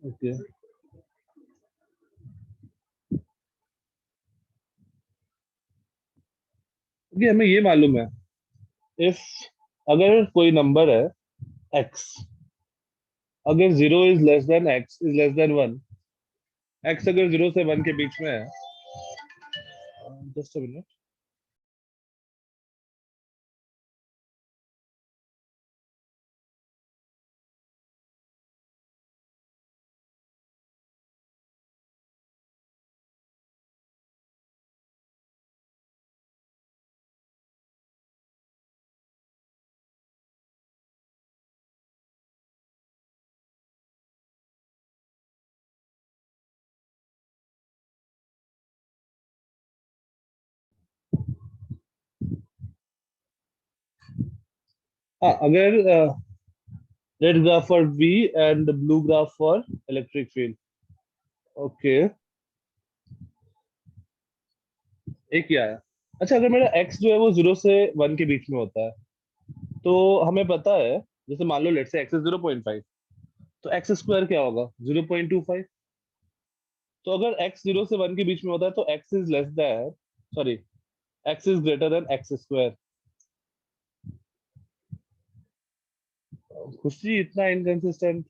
Okay okay, हमें ये मालूम है, इफ अगर कोई नंबर है x, अगर 0 is less than x is less than 1, x अगर 0 से 1 के बीच में है, जस्ट अ मिनट। हाँ, अगर red graph for v and blue graph for electric field. Okay, एक ही आया। अच्छा, अगर मेरा x जो है वो 0 से 1 के बीच में होता है, तो हमें पता है, जैसे मान लो लेट से x इज 0.5, तो एक्स स्क्वायर क्या होगा? 0.25। तो अगर x 0 से 1 के बीच में होता है तो x is less than, sorry, x is greater than x square. खुशी इतना इनकंसिस्टेंट,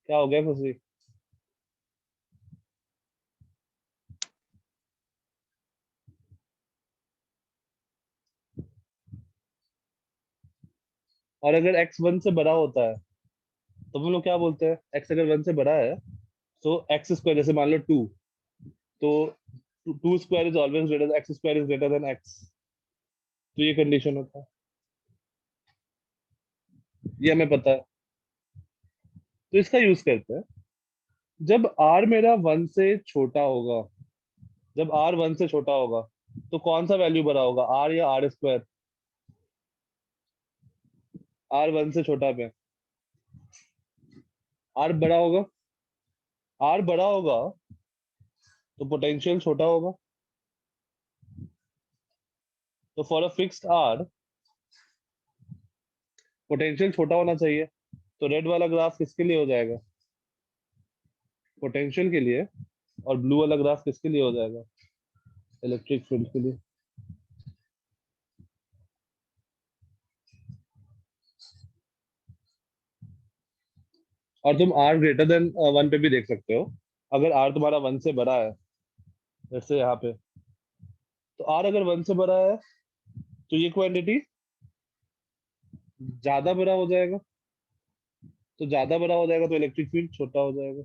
क्या हो गया खुशी? और अगर x 1 से बड़ा होता है तो हम लोग क्या बोलते हैं? x अगर 1 से बड़ा है तो एक्स स्क्वायर, जैसे मान लो 2, तो 2 square is always greater, x square is greater than x. तो ये कंडीशन होता है, ये हमें पता है। तो इसका यूज करते हैं, जब r मेरा 1 से छोटा होगा, जब r 1 से छोटा होगा, तो कौन सा वैल्यू बड़ा होगा, r या आर स्क्वायर? r 1 से छोटा पे r बड़ा होगा, r बड़ा होगा तो पोटेंशियल छोटा होगा। तो for a fixed r, potential छोटा होना चाहिए। तो रेड वाला ग्राफ किसके लिए हो जाएगा? पोटेंशियल के लिए। और ब्लू वाला ग्राफ किसके लिए हो जाएगा? इलेक्ट्रिक फील्ड के लिए। और तुम r ग्रेटर देन 1 पे भी देख सकते हो। अगर r तुम्हारा 1 से बड़ा है, जैसे यहाँ पे, तो r अगर 1 से बड़ा है तो ये क्वांटिटी ज्यादा बड़ा हो जाएगा। तो ज्यादा बड़ा हो जाएगा तो इलेक्ट्रिक फील्ड छोटा हो जाएगा।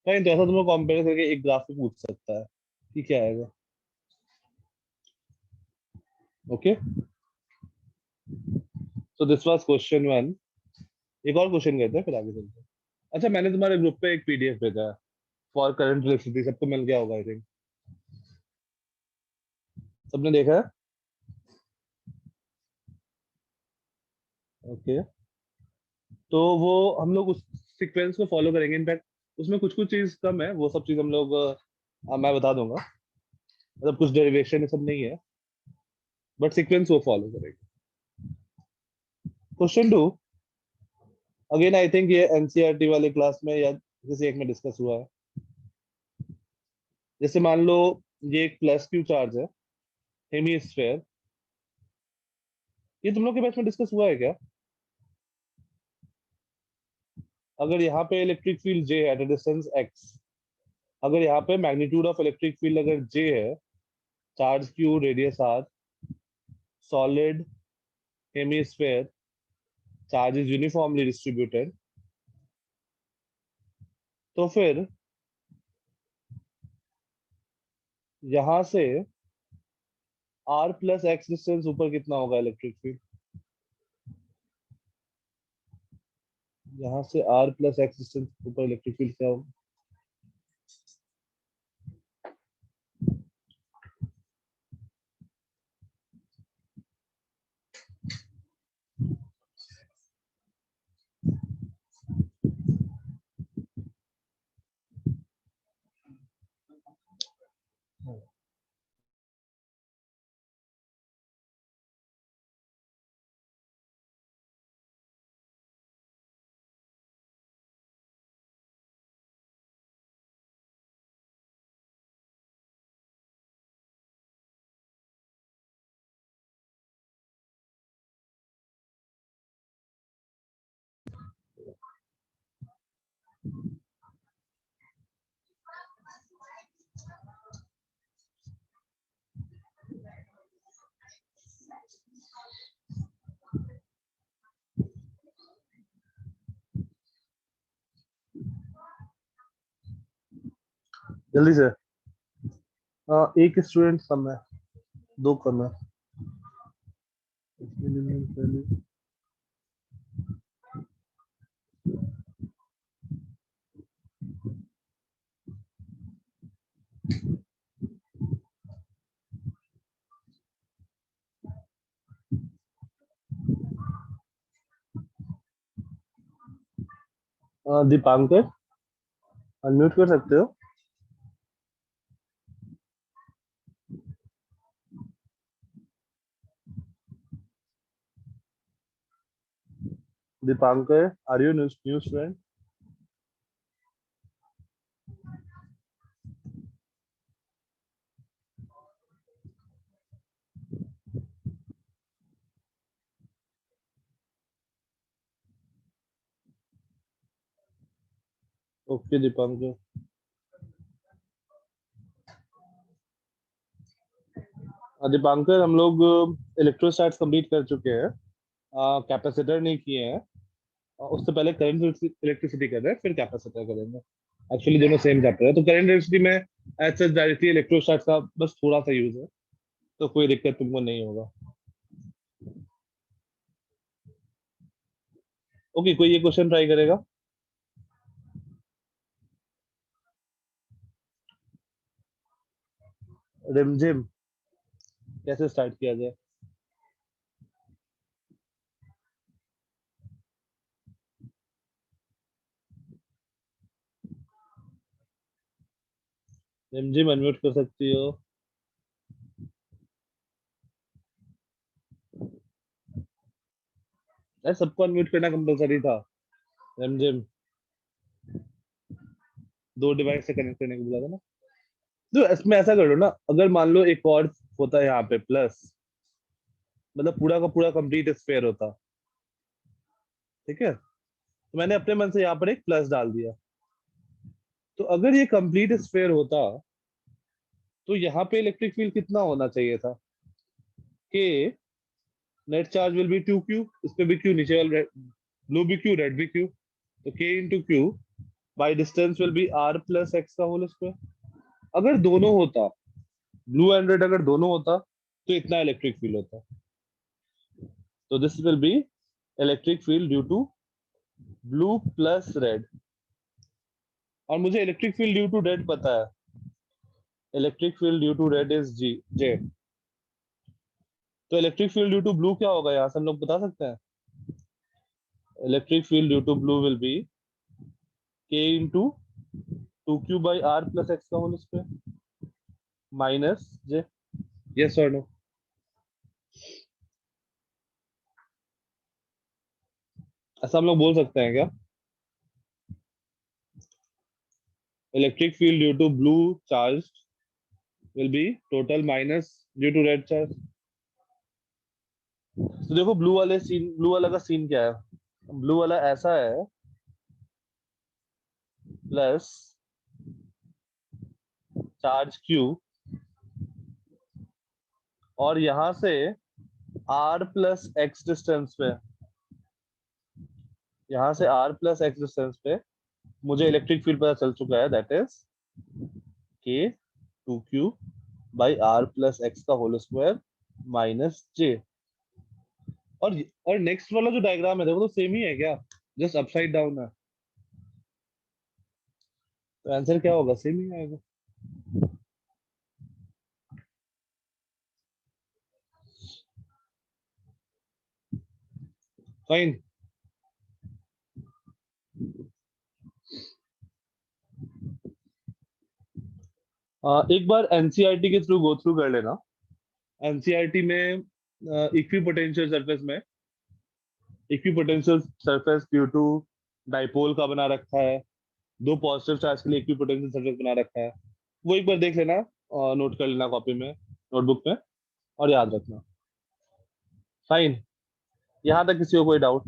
नहीं तो ऐसा तुम्हें कंपेयर करके एक ग्राफ पे पूछ सकता है कि क्या आएगा। Okay, so this was question 1। एक और क्वेश्चन कहते हैं, फिर आगे चलते हैं। अच्छा, मैंने तुम्हारे ग्रुप पे एक पीडीएफ भेजा है फॉर करंट इलेक्ट्रिसिटी, सबको मिल गया होगा आई थिंक। सबने देखा है? ओके, तो वो हम लोग उस सीक्वेंस को फॉलो करेंगे। इनफैक्ट उसमें कुछ कुछ चीज कम है, वो सब चीज हम लोग मैं बता दूंगा। मतलब कुछ डेरिवेशन सब नहीं है, बट सीक्वेंस वो फॉलो करेंगे। क्वेश्चन 2, अगेन आई थिंक ये एनसीईआरटी वाले क्लास में या किसी एक में डिस्कस हुआ है। जैसे मान लो ये एक प्लस क्यू चार्ज है, हेमीस्फेयर। ये तुम लोग के बैच में डिस्कस हुआ है क्या? अगर यहाँ पे इलेक्ट्रिक फील्ड जे है एट अ डिस्टेंस एक्स, अगर यहाँ पे मैग्नीट्यूड ऑफ इलेक्ट्रिक फील्ड अगर जे है, charge Q radius R, solid, hemisphere, charge is uniformly distributed, तो फिर यहाँ से आर प्लस एक्स डिस्टेंस ऊपर कितना होगा इलेक्ट्रिक फील्ड? यहाँ से आर प्लस एक्स डिस्टेंस ऊपर इलेक्ट्रिक फील्ड क्या होगा? जल्दी से। एक स्टूडेंट कम है, दो कम है। दीपांकर, अनम्यूट कर सकते हो? Deepankar, are you new student? Okay Deepankar. Deepankar, हम लोग इलेक्ट्रोस्टैट्स कंप्लीट कर चुके हैं, कैपेसिटर नहीं किए हैं। उससे पहले करंट इलेक्ट्रिसिटी कर रहे हैं, फिर कैपेसिटर करेंगे। एक्चुअली दोनों सेम चैप्टर है, तो करंट इलेक्ट्रिसिटी में एज सच डायरेक्टली इलेक्ट्रोस्टैट्स का बस थोड़ा सा यूज है, तो कोई दिक्कत तुमको नहीं होगा। ओके, कोई ये क्वेश्चन ट्राई करेगा? रिमझिम कैसे स्टार्ट किया जाए? रिमझिम अनम्यूट कर सकती हो? अरे सबको अनम्यूट करना कंपलसरी था। रिमझिम, दो डिवाइस से कनेक्ट करने को बोला था ना। तो इसमें ऐसा कर लो ना, अगर मान लो एक और होता है यहाँ पे प्लस, मतलब पूरा का पूरा कंप्लीट स्फेयर होता, ठीक है, तो मैंने अपने मन से यहाँ पर एक प्लस डाल दिया। तो अगर ये कंप्लीट स्फेयर होता, तो यहाँ पे इलेक्ट्रिक फील्ड कितना होना चाहिए था? कि net charge will B 2Q, इसमें भी क्यू नीचे वाला, ब्लू भी क्यू, रेड भी क्यू, तो K into Q by distance will be R plus X का होल स्क्वायर। अगर दोनों होता, ब्लू एंड रेड अगर दोनों होता, तो इतना इलेक्ट्रिक फील्ड होता। तो this will be electric field due to blue plus red. और मुझे electric field due to red पता है, electric field due to red is G J. तो electric field due to blue क्या होगा, यहाँ से हम लोग बता सकते हैं? Electric field due to blue will be K into 2Q by R plus X का whole square minus J. Yes और नो? ऐसा हम लोग बोल सकते हैं क्या? Electric field due to blue charge will be total minus due to red charge. तो देखो ब्लू वाले सीन, ब्लू वाला का सीन क्या है? ब्लू वाला ऐसा है, प्लस चार्ज Q, और यहां से R प्लस एक्स डिस्टेंस पे, यहां से R प्लस एक्स डिस्टेंस पे मुझे इलेक्ट्रिक फील्ड पता चल चुका है, that is K 2Q by R plus X का होल स्क्वायर माइनस जे। और और नेक्स्ट वाला जो डायग्राम है देखो, तो सेम ही है क्या? जस्ट अपसाइड डाउन है, तो आंसर क्या होगा? सेम ही आएगा। फाइन। एक बार एनसीईआरटी के थ्रू गो थ्रू कर लेना। एनसीईआरटी में इक्वी पोटेंशियल सरफेस में, equipotential surface due to dipole का बना रखा है, दो पॉजिटिव चार्ज के लिए इक्वी पोटेंशियल सरफेस बना रखा है। वो एक बार देख लेना, नोट कर लेना कॉपी में, नोटबुक में, और याद रखना। फाइन। यहाँ तक किसी को कोई डाउट?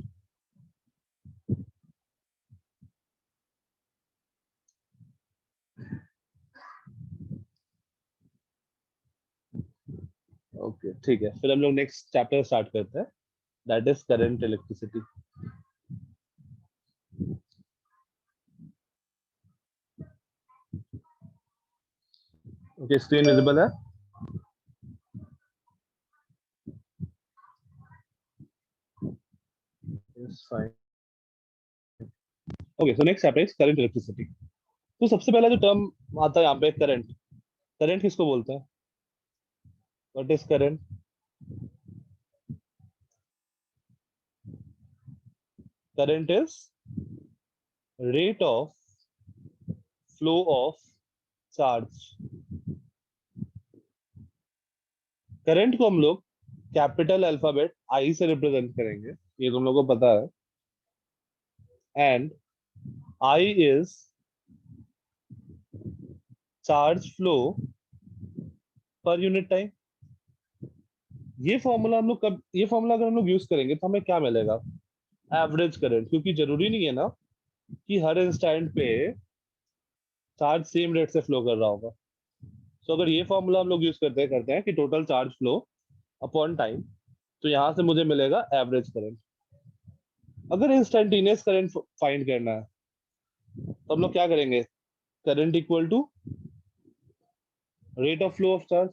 ओके ठीक है, फिर हम लोग नेक्स्ट चैप्टर स्टार्ट करते हैं, that is current electricity. Okay, screen visible है? Yes, fine. Okay, so next chapter is current electricity. तो सबसे पहला जो टर्म आता है यहाँ पे, करंट। करंट किसको बोलते हैं? What is current? Current is rate of flow of charge. Current को हम लोग कैपिटल अल्फाबेट आई से रिप्रेजेंट करेंगे, ये तुम लोगों को पता है। And I is charge flow per unit time. ये फॉर्मूला अगर हम लोग यूज करेंगे तो हमें क्या मिलेगा? Average current. क्योंकि जरूरी नहीं है ना कि हर इंस्टेंट पे चार्ज सेम रेट से फ्लो कर रहा होगा। तो अगर ये फॉर्मूला हम लोग यूज करते हैं कि total charge flow upon time, तो यहाँ से मुझे मिलेगा एवरेज करंट। अगर इंस्टेंटेनियस करंट फाइंड करना है तो हम लोग क्या करेंगे? Current equal to rate of flow of charge,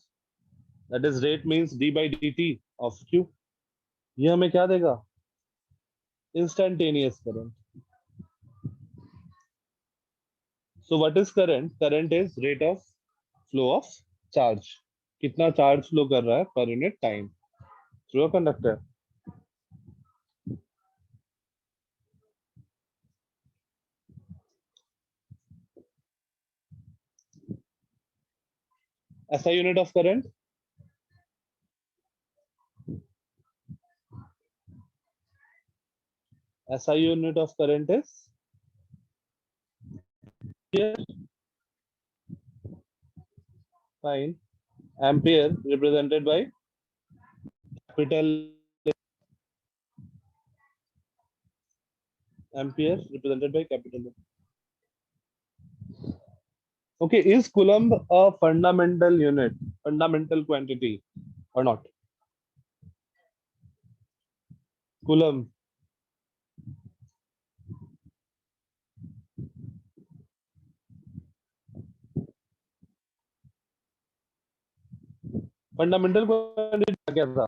that is rate means D by D T of Q. ये हमें क्या देगा? Instantaneous current. So what is current? Current is rate of flow of charge. कितना charge flow कर रहा है per unit time through a conductor. ऐसा unit of current SI unit of current is here, fine. Ampere represented by capital Ampere represented by capital. Okay, is Coulomb a fundamental unit, fundamental quantity or not? Coulomb. Fundamental quantity क्या था?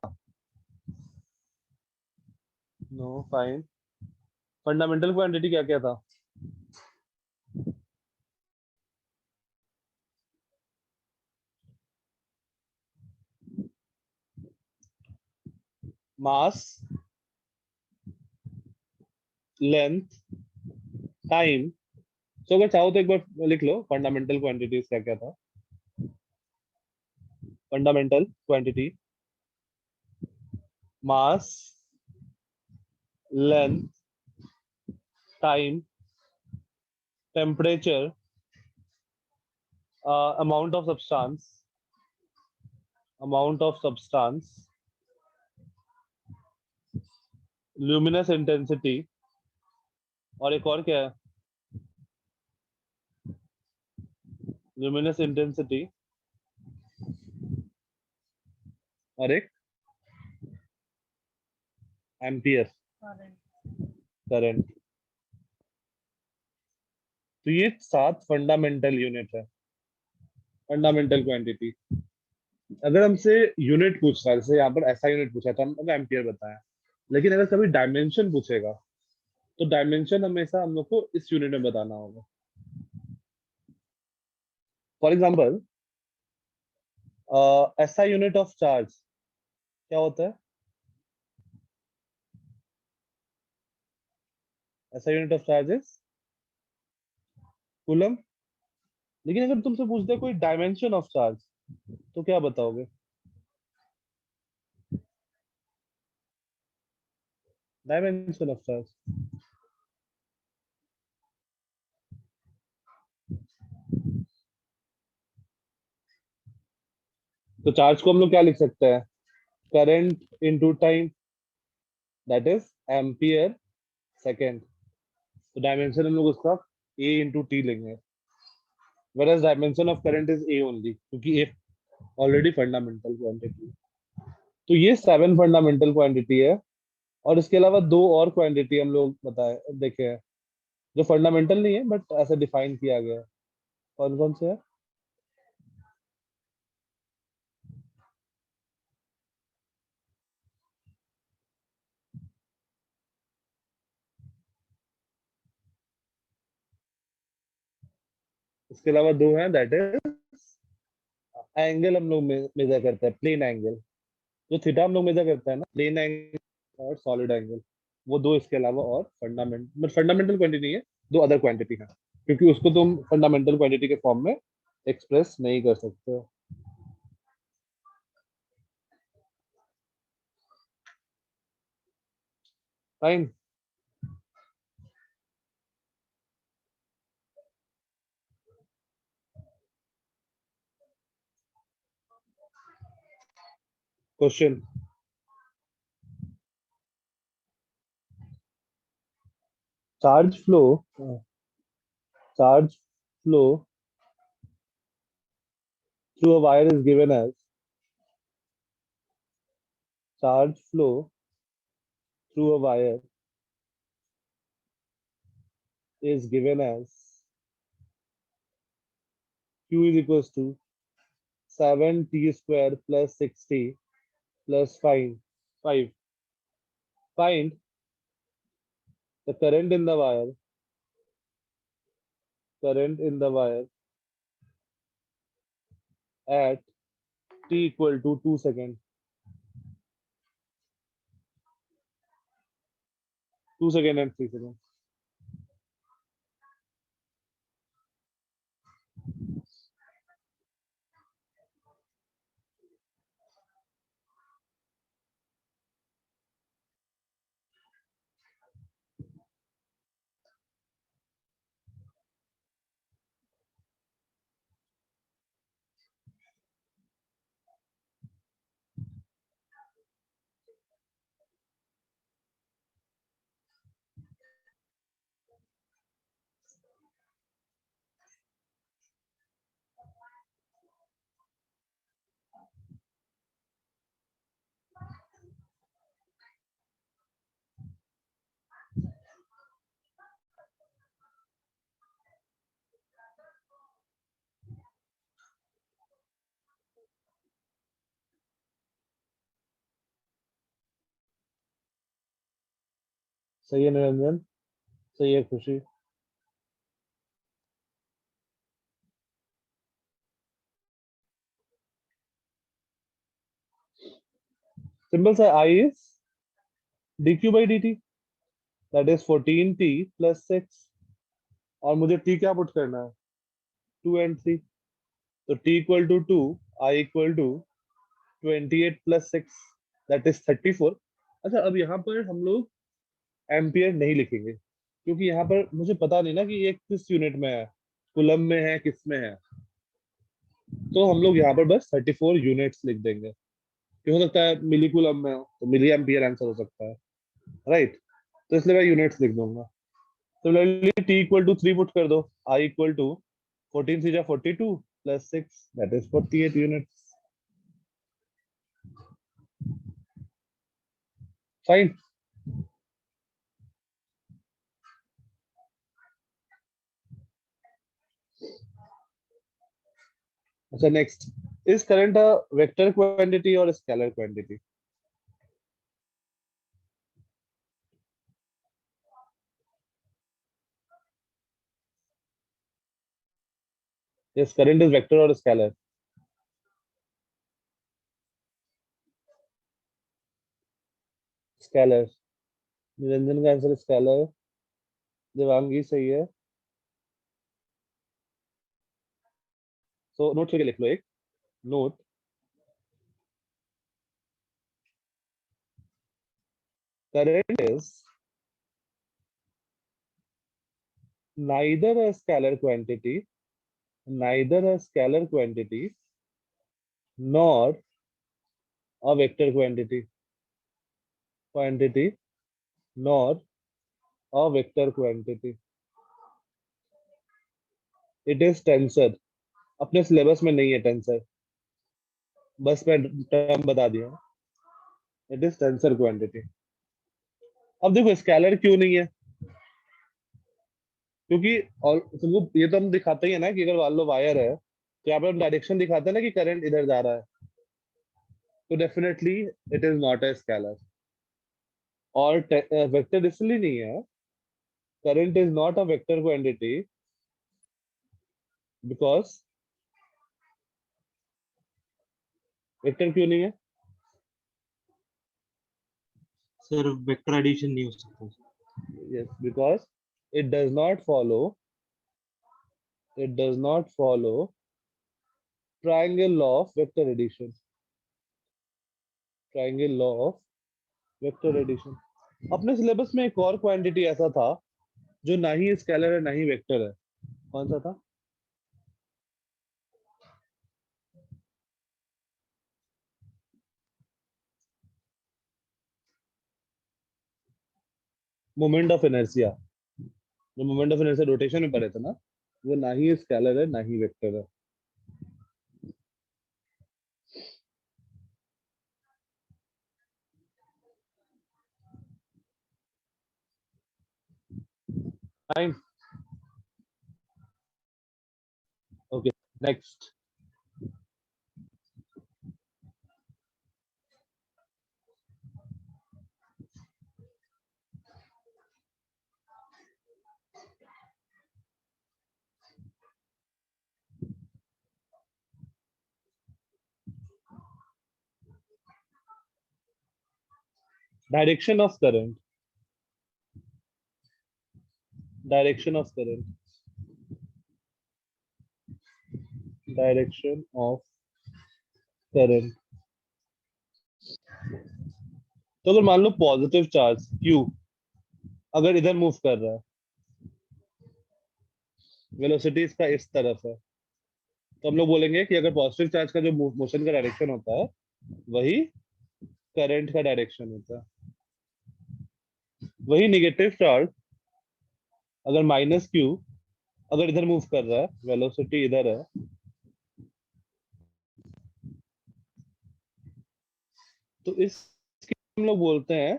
No, fine. Fundamental quantity क्या क्या था? Mass, length, time. So अगर चाहो तो एक बार लिख लो फंडामेंटल क्वांटिटीज क्या क्या था। Fundamental quantity, mass, length, time, temperature, amount of substance, luminous intensity, और एक और क्या है? luminous intensity और एक एम्पियर करंट। तो ये 7 फंडामेंटल यूनिट है, फंडामेंटल क्वांटिटी। अगर हमसे यूनिट पूछ रहा है, जैसे यहाँ पर ऐसा यूनिट पूछा था, हमने एम्पियर बताया, लेकिन अगर कभी डायमेंशन पूछेगा तो डायमेंशन हमेशा हम लोग को इस यूनिट में बताना होगा। फॉर एग्जाम्पल, ऐसा यूनिट ऑफ चार्ज क्या होता है? ऐसा unit of charge is coulomb. लेकिन अगर तुमसे पूछते हैं कोई डायमेंशन ऑफ चार्ज तो क्या बताओगे? Dimension of charge. तो चार्ज को हम लोग क्या लिख सकते हैं? Current into time, that is ampere second. तो डायमेंशन हम लोग उसका ए इंटू टी लेंगे, whereas dimension of current is a only, क्योंकि ए ऑलरेडी फंडामेंटल क्वांटिटी। तो ये 7 फंडामेंटल क्वांटिटी है, और इसके अलावा 2 और क्वांटिटी हम लोग बताए देखे हैं जो फंडामेंटल नहीं है बट ऐसे डिफाइन किया गया है। कौन कौन से है? इसके अलावा दो हैं, दैट इज एंगल हम लोग मेजर करते हैं, प्लेन एंगल। जो थीटा हम लोग मेजर करते हैं ना, प्लेन एंगल और सॉलिड एंगल, वो दो इसके अलावा और फंडामेंटल क्वांटिटी नहीं है, दो अदर क्वांटिटी है, क्योंकि उसको तुम फंडामेंटल क्वांटिटी के फॉर्म में एक्सप्रेस नहीं कर सकते हो। Fine. Question, charge flow charge flow through a wire is given as charge flow through a wire is given as q is equals to 7t square plus 6t plus 5. Find the current in the wire at t equal to 2 seconds. 2 seconds and 3 seconds. सही है निरंजन, सही है खुशी। Simple सा, I is dq by dt, that is 14t plus 6, और मुझे t क्या put करना है, 2 and 3, तो t equal to 2, I equal to 28 plus 6, that is 34। अच्छा, अब यहाँ पर हम लोग एम्पियर नहीं लिखेंगे, क्योंकि यहाँ पर मुझे पता नहीं ना कि ये किस यूनिट में है, कुलम में है, किस में है। तो हम लोग यहाँ पर बस 34 यूनिट्स लिख देंगे, कि हो सकता है मिली कुलम में हो तो मिली एम्पियर आंसर हो सकता है, राइट। तो इसलिए मैं यूनिट्स लिख दूंगा। Similarly T equal to 3 put कर दो, I equal to 14 3 42 plus 6, that is 48 units. Fine. अच्छा, next, is current a vector quantity और scalar quantity? Yes, current is vector और स्केलर। स्केलर। निरंजन का आंसर स्केलर, देवांगी सही है। सो नोट करके लिख लो एक note, current is neither a scalar quantity neither a scalar quantity nor a vector quantity nor a vector quantity, it is tensor। अपने syllabus में नहीं है टेंसर, बस मैं टर्म बता दिया, इट इज टेंसर क्वांटिटी। अब देखो स्केलर क्यों नहीं है, क्योंकि और तुमको ये तो हम दिखाते ही है ना कि अगर मान लो वायर है तो यहाँ पे हम डायरेक्शन दिखाते हैं ना कि करंट इधर जा रहा है, तो definitely it is not a scalar. और वेक्टर इसलिए नहीं है, current is not a vector quantity because vector क्यों नहीं है? सर वेक्टर एडिशन नहीं हो सकता। Yes, because it does not follow triangle law of vector addition. Triangle law of vector addition. अपने सिलेबस में एक और क्वांटिटी ऐसा था जो ना ही स्केलर है ना ही वेक्टर है। कौन सा था? Moment of inertia. जो मोमेंट ऑफ इनर्शिया रोटेशन में पढ़े थे ना, वो ना ही स्केलर है ना ही वेक्टर है। Fine. Okay, next. Direction of current. Direction of current. Direction of current. तो अगर मान लो पॉजिटिव चार्ज Q अगर इधर मूव कर रहा है, वेलोसिटी इसका इस तरफ है, तो हम लोग बोलेंगे कि अगर पॉजिटिव चार्ज का जो मोशन का डायरेक्शन होता है वही करंट का डायरेक्शन होता है। वही नेगेटिव चार्ज अगर -Q अगर इधर मूव कर रहा है, वेलोसिटी इधर है, तो इस हम लोग बोलते हैं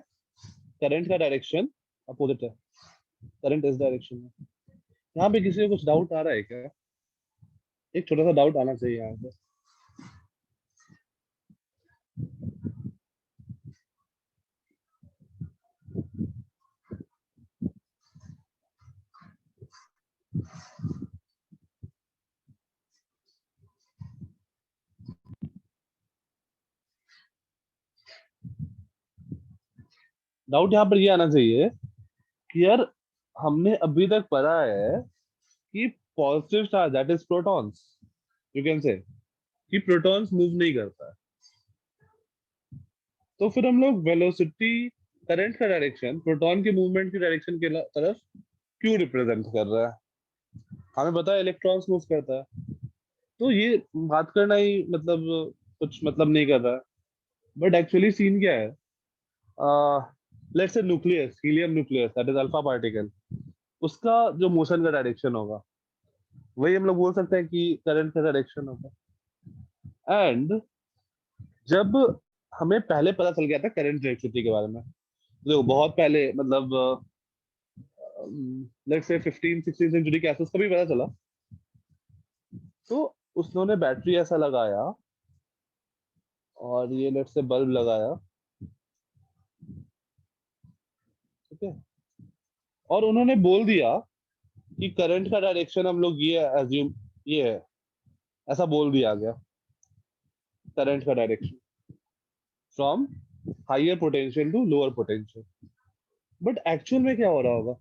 करंट का डायरेक्शन अपोजिट है। करंट इस डायरेक्शन में। यहाँ पे किसी को कुछ डाउट आ रहा है क्या? एक छोटा सा डाउट आना चाहिए यहाँ पे। डाउट यहाँ पर ये आना चाहिए कि यार हमने अभी तक पढ़ा है कि positive charge that is protons, you can say कि प्रोटॉन्स मूव नहीं करता है। तो फिर हम लोग वेलोसिटी करंट का डायरेक्शन प्रोटॉन के मूवमेंट की डायरेक्शन के तरफ क्यों रिप्रेजेंट कर रहा है? हमें पता है इलेक्ट्रॉन्स मूव करता है, तो ये बात करना ही मतलब कुछ मतलब नहीं कर रहा है। बट एक्चुअली सीन क्या है? Let's say nucleus, helium nucleus that is alpha particle, उसका जो मोशन का डायरेक्शन होगा वही हम लोग बोल सकते हैं कि करंट का डायरेक्शन होगा। एंड जब हमें पहले पता चल गया था करंट इलेक्ट्रिसिटी के बारे में, तो बहुत पहले मतलब लेट्स से 15-16 सेंचुरी के आसपास कभी पता चला, तो उसने बैटरी ऐसा लगाया और ये लेट्स से बल्ब लगाया, ठीक है, और उन्होंने बोल दिया कि करंट का डायरेक्शन हम लोग ये एज्यूम ये है, ऐसा बोल दिया गया करंट का direction from higher potential to lower potential. But actual में क्या हो रहा होगा?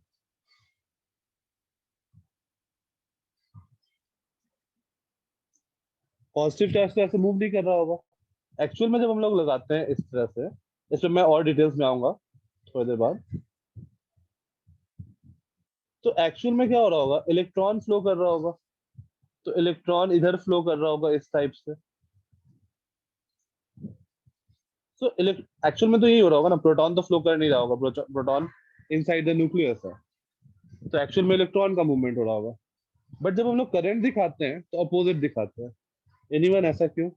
पॉजिटिव चार्ज तो ऐसे मूव नहीं कर रहा होगा एक्चुअल में। जब हम लोग लगाते हैं इस तरह से, इसमें मैं और डिटेल्स में आऊंगा थोड़ी देर बाद, तो एक्चुअल में क्या हो रहा होगा? इलेक्ट्रॉन फ्लो कर रहा होगा, तो इलेक्ट्रॉन इधर फ्लो कर रहा होगा इस टाइप से। तो एक्चुअल में तो यही हो रहा होगा ना, प्रोटॉन तो फ्लो कर नहीं रहा होगा, प्रोटॉन इनसाइड द न्यूक्लियस है, तो एक्चुअल में इलेक्ट्रॉन का मूवमेंट हो रहा होगा। बट जब हम लोग करंट दिखाते हैं तो अपोजिट दिखाते हैं। एनीवन, ऐसा क्यों?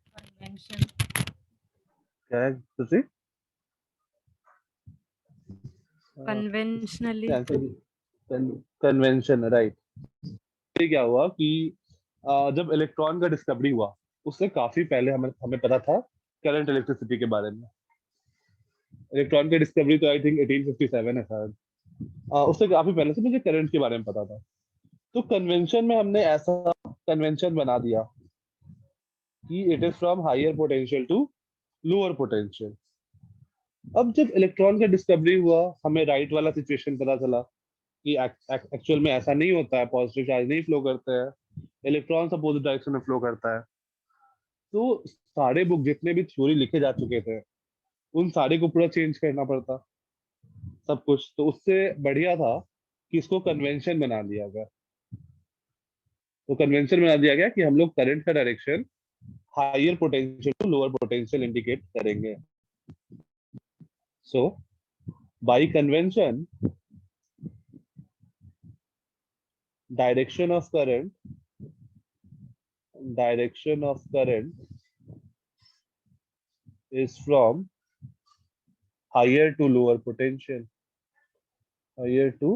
कन्वेंशन। क्या है तुसी? कन्वेंशनली। Convention, right. क्या हुआ कि जब इलेक्ट्रॉन का डिस्कवरी हुआ उससे काफी पहले हमें हमें पता था करंट इलेक्ट्रिसिटी के बारे में। इलेक्ट्रॉन की डिस्कवरी तो आई थिंक 1857 है शायद, उससे काफी पहले से मुझे करंट के बारे में पता था। तो कन्वेंशन में हमने ऐसा कन्वेंशन बना दिया कि it is from higher potential to lower potential. अब जब इलेक्ट्रॉन का डिस्कवरी हुआ, हमें राइट वाला सिचुएशन पता चला कि एक्चुअल में ऐसा नहीं होता है, पॉजिटिव चार्ज नहीं फ्लो करते हैं, इलेक्ट्रॉन अपोजिट डायरेक्शन में फ्लो करता है। तो सारे बुक जितने भी थ्योरी लिखे जा चुके थे, उन सारे को पूरा चेंज करना पड़ता सब कुछ। तो उससे बढ़िया था कि इसको कन्वेंशन बना दिया गया। तो कन्वेंशन बना दिया गया कि हम लोग करंट का direction higher potential to lower potential indicate करेंगे। So by convention, direction of current is from higher to lower potential, higher to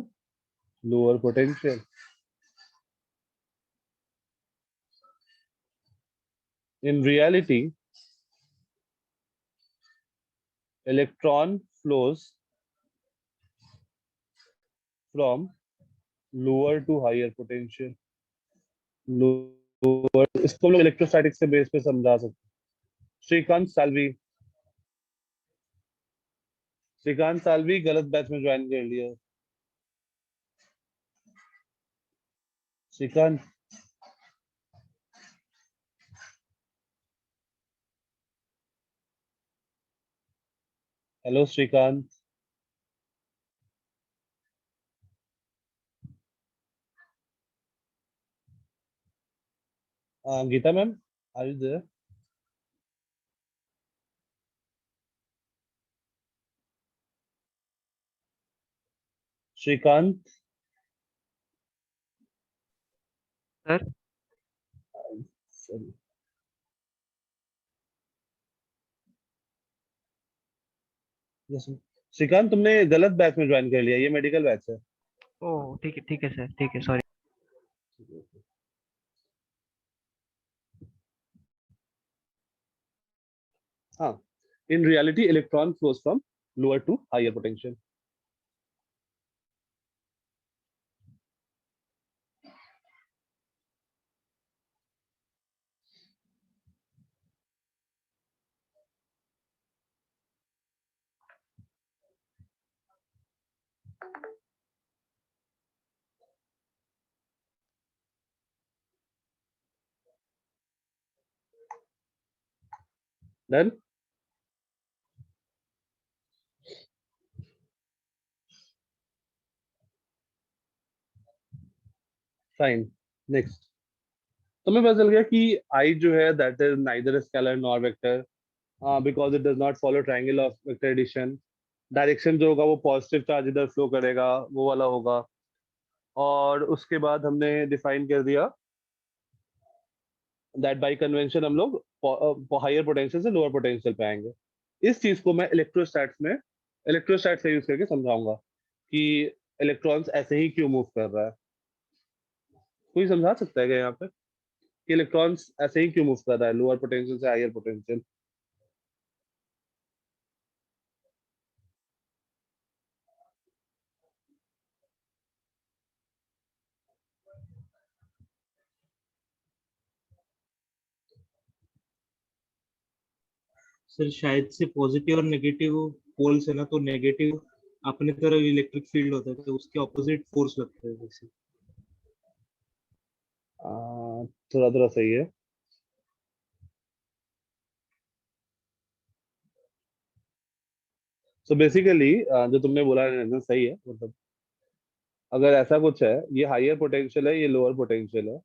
lower potential. In reality, electron flows from lower to higher potential. Lower, इसको हम लोग electrostatic से base पे समझा सकते हैं। श्रीकांत साल्वी गलत बैच में ज्वाइन कर लिया। Shrikant, hello Shrikant. Geeta ma'am, are you there? Shrikant, sir sorry. Shrikant, तुमने गलत बैच में ज्वाइन कर लिया, ये मेडिकल बैच है। ओह ठीक है सर, ठीक है, सॉरी। हाँ, in reality electron flows from lower to higher potential. Done? Fine. Next. तुम्हें पता चल गया कि I जो है that is neither a scalar nor vector, because it does not follow triangle of vector addition. Direction जो होगा वो पॉजिटिव चार्ज इधर फ्लो करेगा, वो वाला होगा। और उसके बाद हमने डिफाइन कर दिया दैट बाय कन्वेंशन हम लोग हायर पोटेंशियल से लोअर पोटेंशियल पे आएंगे। इस चीज को मैं इलेक्ट्रोस्टैट से यूज करके समझाऊंगा कि इलेक्ट्रॉन्स ऐसे ही क्यों मूव कर रहा है। कोई समझा सकता है क्या यहाँ पे कि इलेक्ट्रॉन्स ऐसे ही क्यों मूव कर रहा है लोअर पोटेंशियल से हायर पोटेंशियल? सर शायद से पॉजिटिव और नेगेटिव पोल्स है ना, तो नेगेटिव अपने तरफ इलेक्ट्रिक फील्ड होता है तो उसके ऑपोजिट फोर्स लगता है जैसे। थोड़ा थोड़ा सही है। सो बेसिकली जो तुमने बोला है सही है। मतलब अगर ऐसा कुछ है, ये हायर पोटेंशियल है, ये लोअर पोटेंशियल है,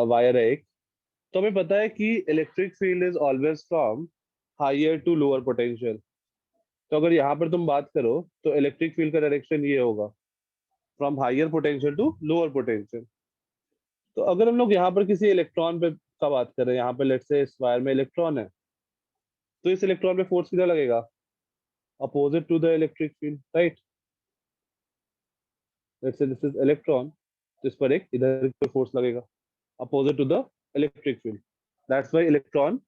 वायर है एक, तो हमें पता है कि electric field is always from higher to lower potential. तो अगर यहाँ पर तुम बात करो तो इलेक्ट्रिक फील्ड का डायरेक्शन ये होगा from higher potential to lower potential. तो अगर हम लोग यहाँ पर किसी इलेक्ट्रॉन पे का बात करें, यहाँ पे लेट्स से इस वायर में इलेक्ट्रॉन है, तो इस इलेक्ट्रॉन पे फोर्स किधर लगेगा? Opposite to the electric field, right? Let's say this is electron, तो इस पर एक इधर पे फोर्स लगेगा अपोजिट टू द इलेक्ट्रिक फील्ड। That's why electron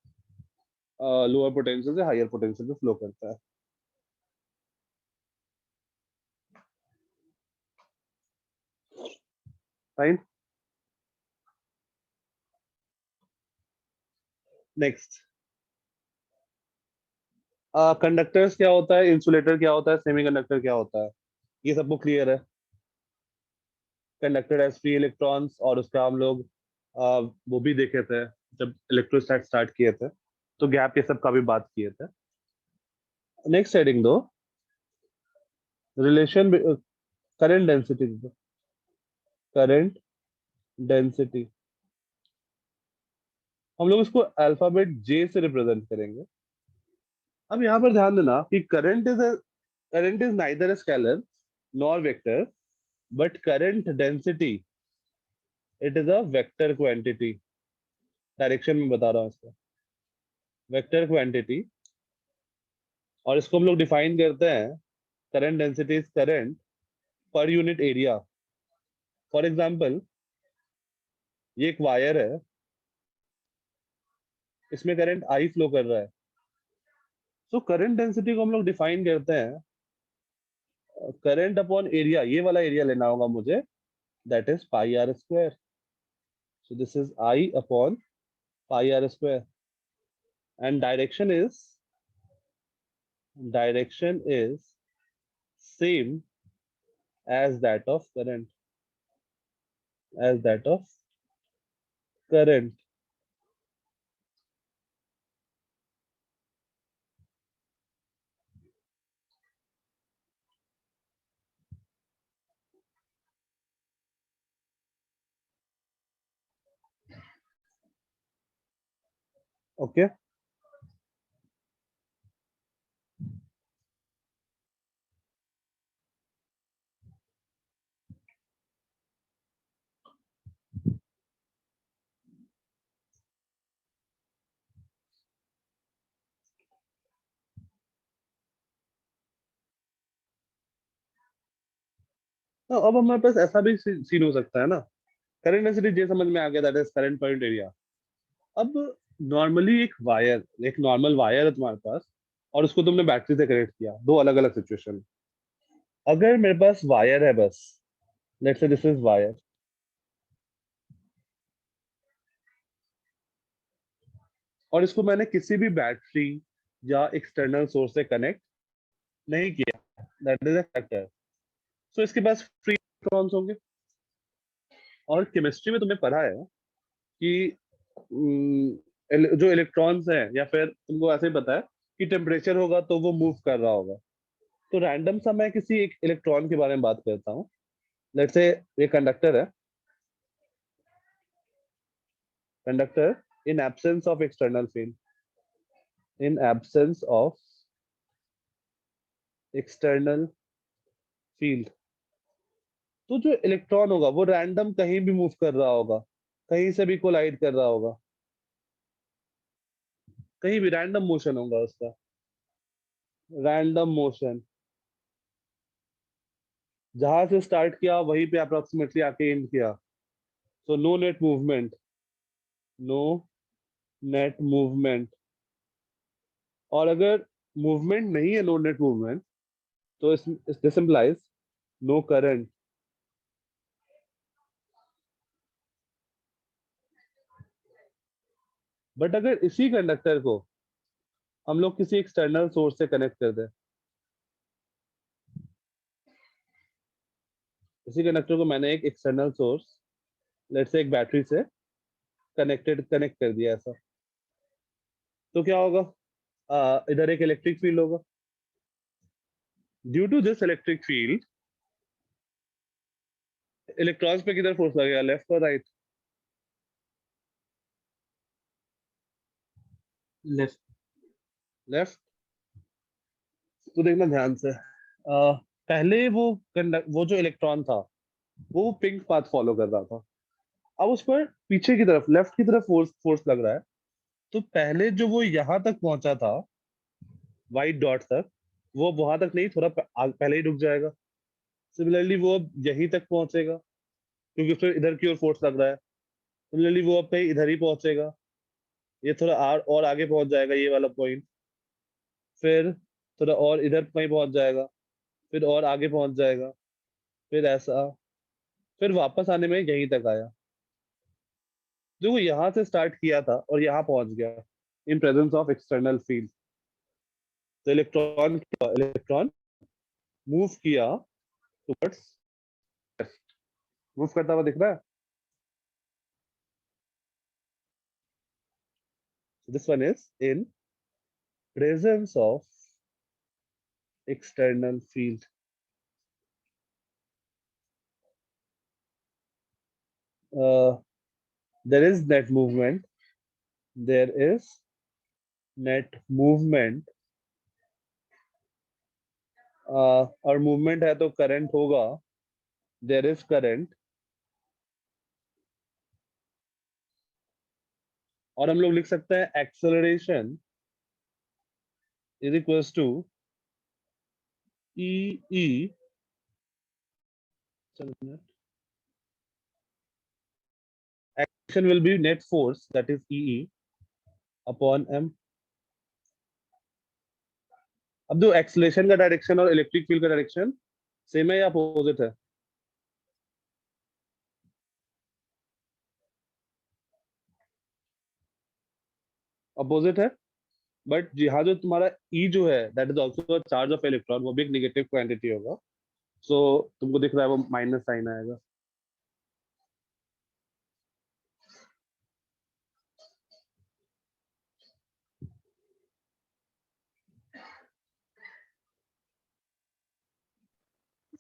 lower potential से हायर पोटेंशियल पे फ्लो करता है। फाइन। नेक्स्ट, कंडक्टर्स क्या होता है, इंसुलेटर क्या होता है, सेमीकंडक्टर क्या होता है, ये सबको क्लियर है। कंडक्टर हैज फ्री इलेक्ट्रॉन्स, और उसका हम लोग वो भी देखे थे जब इलेक्ट्रोस्टैट स्टार्ट किए थे, तो गैप ये सब का भी बात किए थे। नेक्स्ट हेडिंग दो, relation current density, current density, हम लोग इसको अल्फाबेट जे से रिप्रेजेंट करेंगे। अब यहाँ पर ध्यान देना कि current is neither a scalar nor vector, but current density, it is a vector quantity। Direction में बता रहा हूँ इसका, वेक्टर क्वांटिटी। और इसको हम लोग डिफाइन करते हैं, current density is current per unit area. For example, ये एक वायर है, इसमें करंट आई फ्लो कर रहा है, तो करंट डेंसिटी को हम लोग डिफाइन करते हैं करंट अपॉन एरिया। ये वाला एरिया लेना होगा मुझे, that is pi R square. So this is I upon pi R square, and direction is same as that of current, as that of current। Okay, तो अब हमारे पास ऐसा भी सीन हो सकता है ना, करंट डेंसिटी जे समझ में आ गया, that is current point area. अब नॉर्मली एक नॉर्मल वायर है तुम्हारे पास, और उसको तुमने बैटरी से कनेक्ट किया, दो अलग अलग सिचुएशन। अगर मेरे पास वायर है बस, let's say this is wire, और इसको मैंने किसी भी बैटरी या एक्सटर्नल सोर्स से कनेक्ट नहीं किया, दैट इज अ फैक्टर। सो इसके पास फ्री इलेक्ट्रॉन्स होंगे। और केमिस्ट्री में तुमने पढ़ा है कि जो इलेक्ट्रॉन्स हैं, या फिर तुमको ऐसे ही पता है कि टेम्परेचर होगा तो वो मूव कर रहा होगा। तो रैंडम सा मैं किसी एक इलेक्ट्रॉन के बारे में बात करता हूँ। लेट्स से ये कंडक्टर है, conductor in absence of external field, in absence of external field, तो जो इलेक्ट्रॉन होगा वो रैंडम कहीं भी मूव कर रहा होगा, कहीं से भी कोलाइड कर रहा होगा, कहीं भी रैंडम मोशन होगा उसका, रैंडम मोशन। जहां से स्टार्ट किया वहीं पे अप्रोक्सीमेटली आके एंड किया। So no net movement, no net movement. और अगर मूवमेंट नहीं है, नो नेट मूवमेंट, तो this implies no current. But अगर इसी कंडक्टर को हम लोग किसी एक्सटर्नल सोर्स से कनेक्ट कर दें, इसी कंडक्टर को मैंने एक एक्सटर्नल सोर्स, लेट्स से एक बैटरी से कनेक्ट कर दिया ऐसा, तो क्या होगा? इधर एक इलेक्ट्रिक फील्ड होगा। Due to this electric field, electrons पे किधर फोर्स लगेगा, लेफ्ट और राइट? लेफ्ट। लेफ्ट। तो देखना ध्यान से, पहले वो जो इलेक्ट्रॉन था वो पिंक पाथ फॉलो कर रहा था। अब उस पर पीछे की तरफ, लेफ्ट की तरफ फोर्स फोर्स लग रहा है। तो पहले जो वो यहाँ तक पहुंचा था, व्हाइट डॉट तक, वो वहां तक नहीं, थोड़ा पहले ही रुक जाएगा। सिमिलरली वो अब यहीं तक पहुंचेगा, क्योंकि उस पर इधर की ओर फोर्स लग रहा है। सिमिलरली वो अब कहीं इधर ही पहुंचेगा, ये थोड़ा और आगे पहुंच जाएगा, ये वाला पॉइंट। फिर थोड़ा और इधर कहीं पहुंच जाएगा, फिर और आगे पहुंच जाएगा, फिर ऐसा, फिर वापस आने में यहीं तक आया। देखो यहाँ से स्टार्ट किया था और यहाँ पहुंच गया in presence of external field. तो इलेक्ट्रॉन मूव किया टुवर्ड्स, मूव करता हुआ दिख रहा है। This one is in presence of external field. There is net movement. There is net movement. और movement है तो current होगा. There is current. और हम लोग लिख सकते हैं acceleration is equals to E. Action will be net force, that is E upon m. अब जो एक्सेलरेशन का डायरेक्शन और इलेक्ट्रिक फील्ड का डायरेक्शन सेम है या अपोजिट है? अपोजिट है, बट यहाँ जो तुम्हारा E जो है that is also charge of electron, वो भी एक नेगेटिव क्वांटिटी होगा। सो तुमको दिख रहा है वो माइनस साइन आएगा।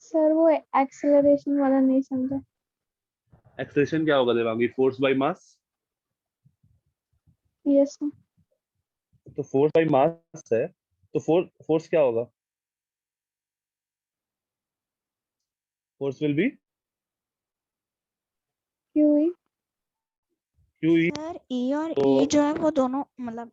सर वो एक्सेलरेशन वाला नहीं समझा। एक्सेलरेशन क्या होगा Devangi? Force by mass. Yes sir. तो फोर्स बाय मास है तो फोर्स क्या होगा? Force will be Q E. Q E. Sir E और तो ई जो है वो दोनों मतलब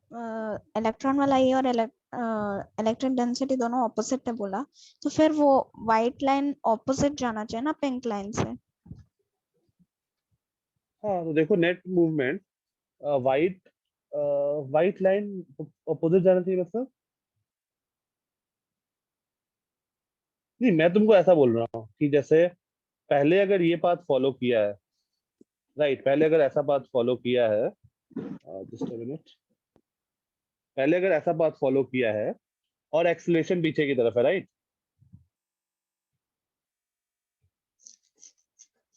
इलेक्ट्रॉन वाला ई और इलेक्ट्रिक डेंसिटी दोनों ऑपोजिट है बोला, तो फिर वो वाइट लाइन ऑपोजिट जाना चाहिए ना पिंक लाइन से। हाँ, तो देखो net movement white white line opposite जाना चाहिए मतलब। नहीं, मैं तुमको ऐसा बोल रहा हूँ कि जैसे पहले अगर ये पाथ फॉलो किया है, राइट, पहले अगर ऐसा पाथ फॉलो किया है, जस्ट अ मिनट, पहले अगर ऐसा पाथ फॉलो किया है और एक्सेलरेशन पीछे की तरफ है, राइट,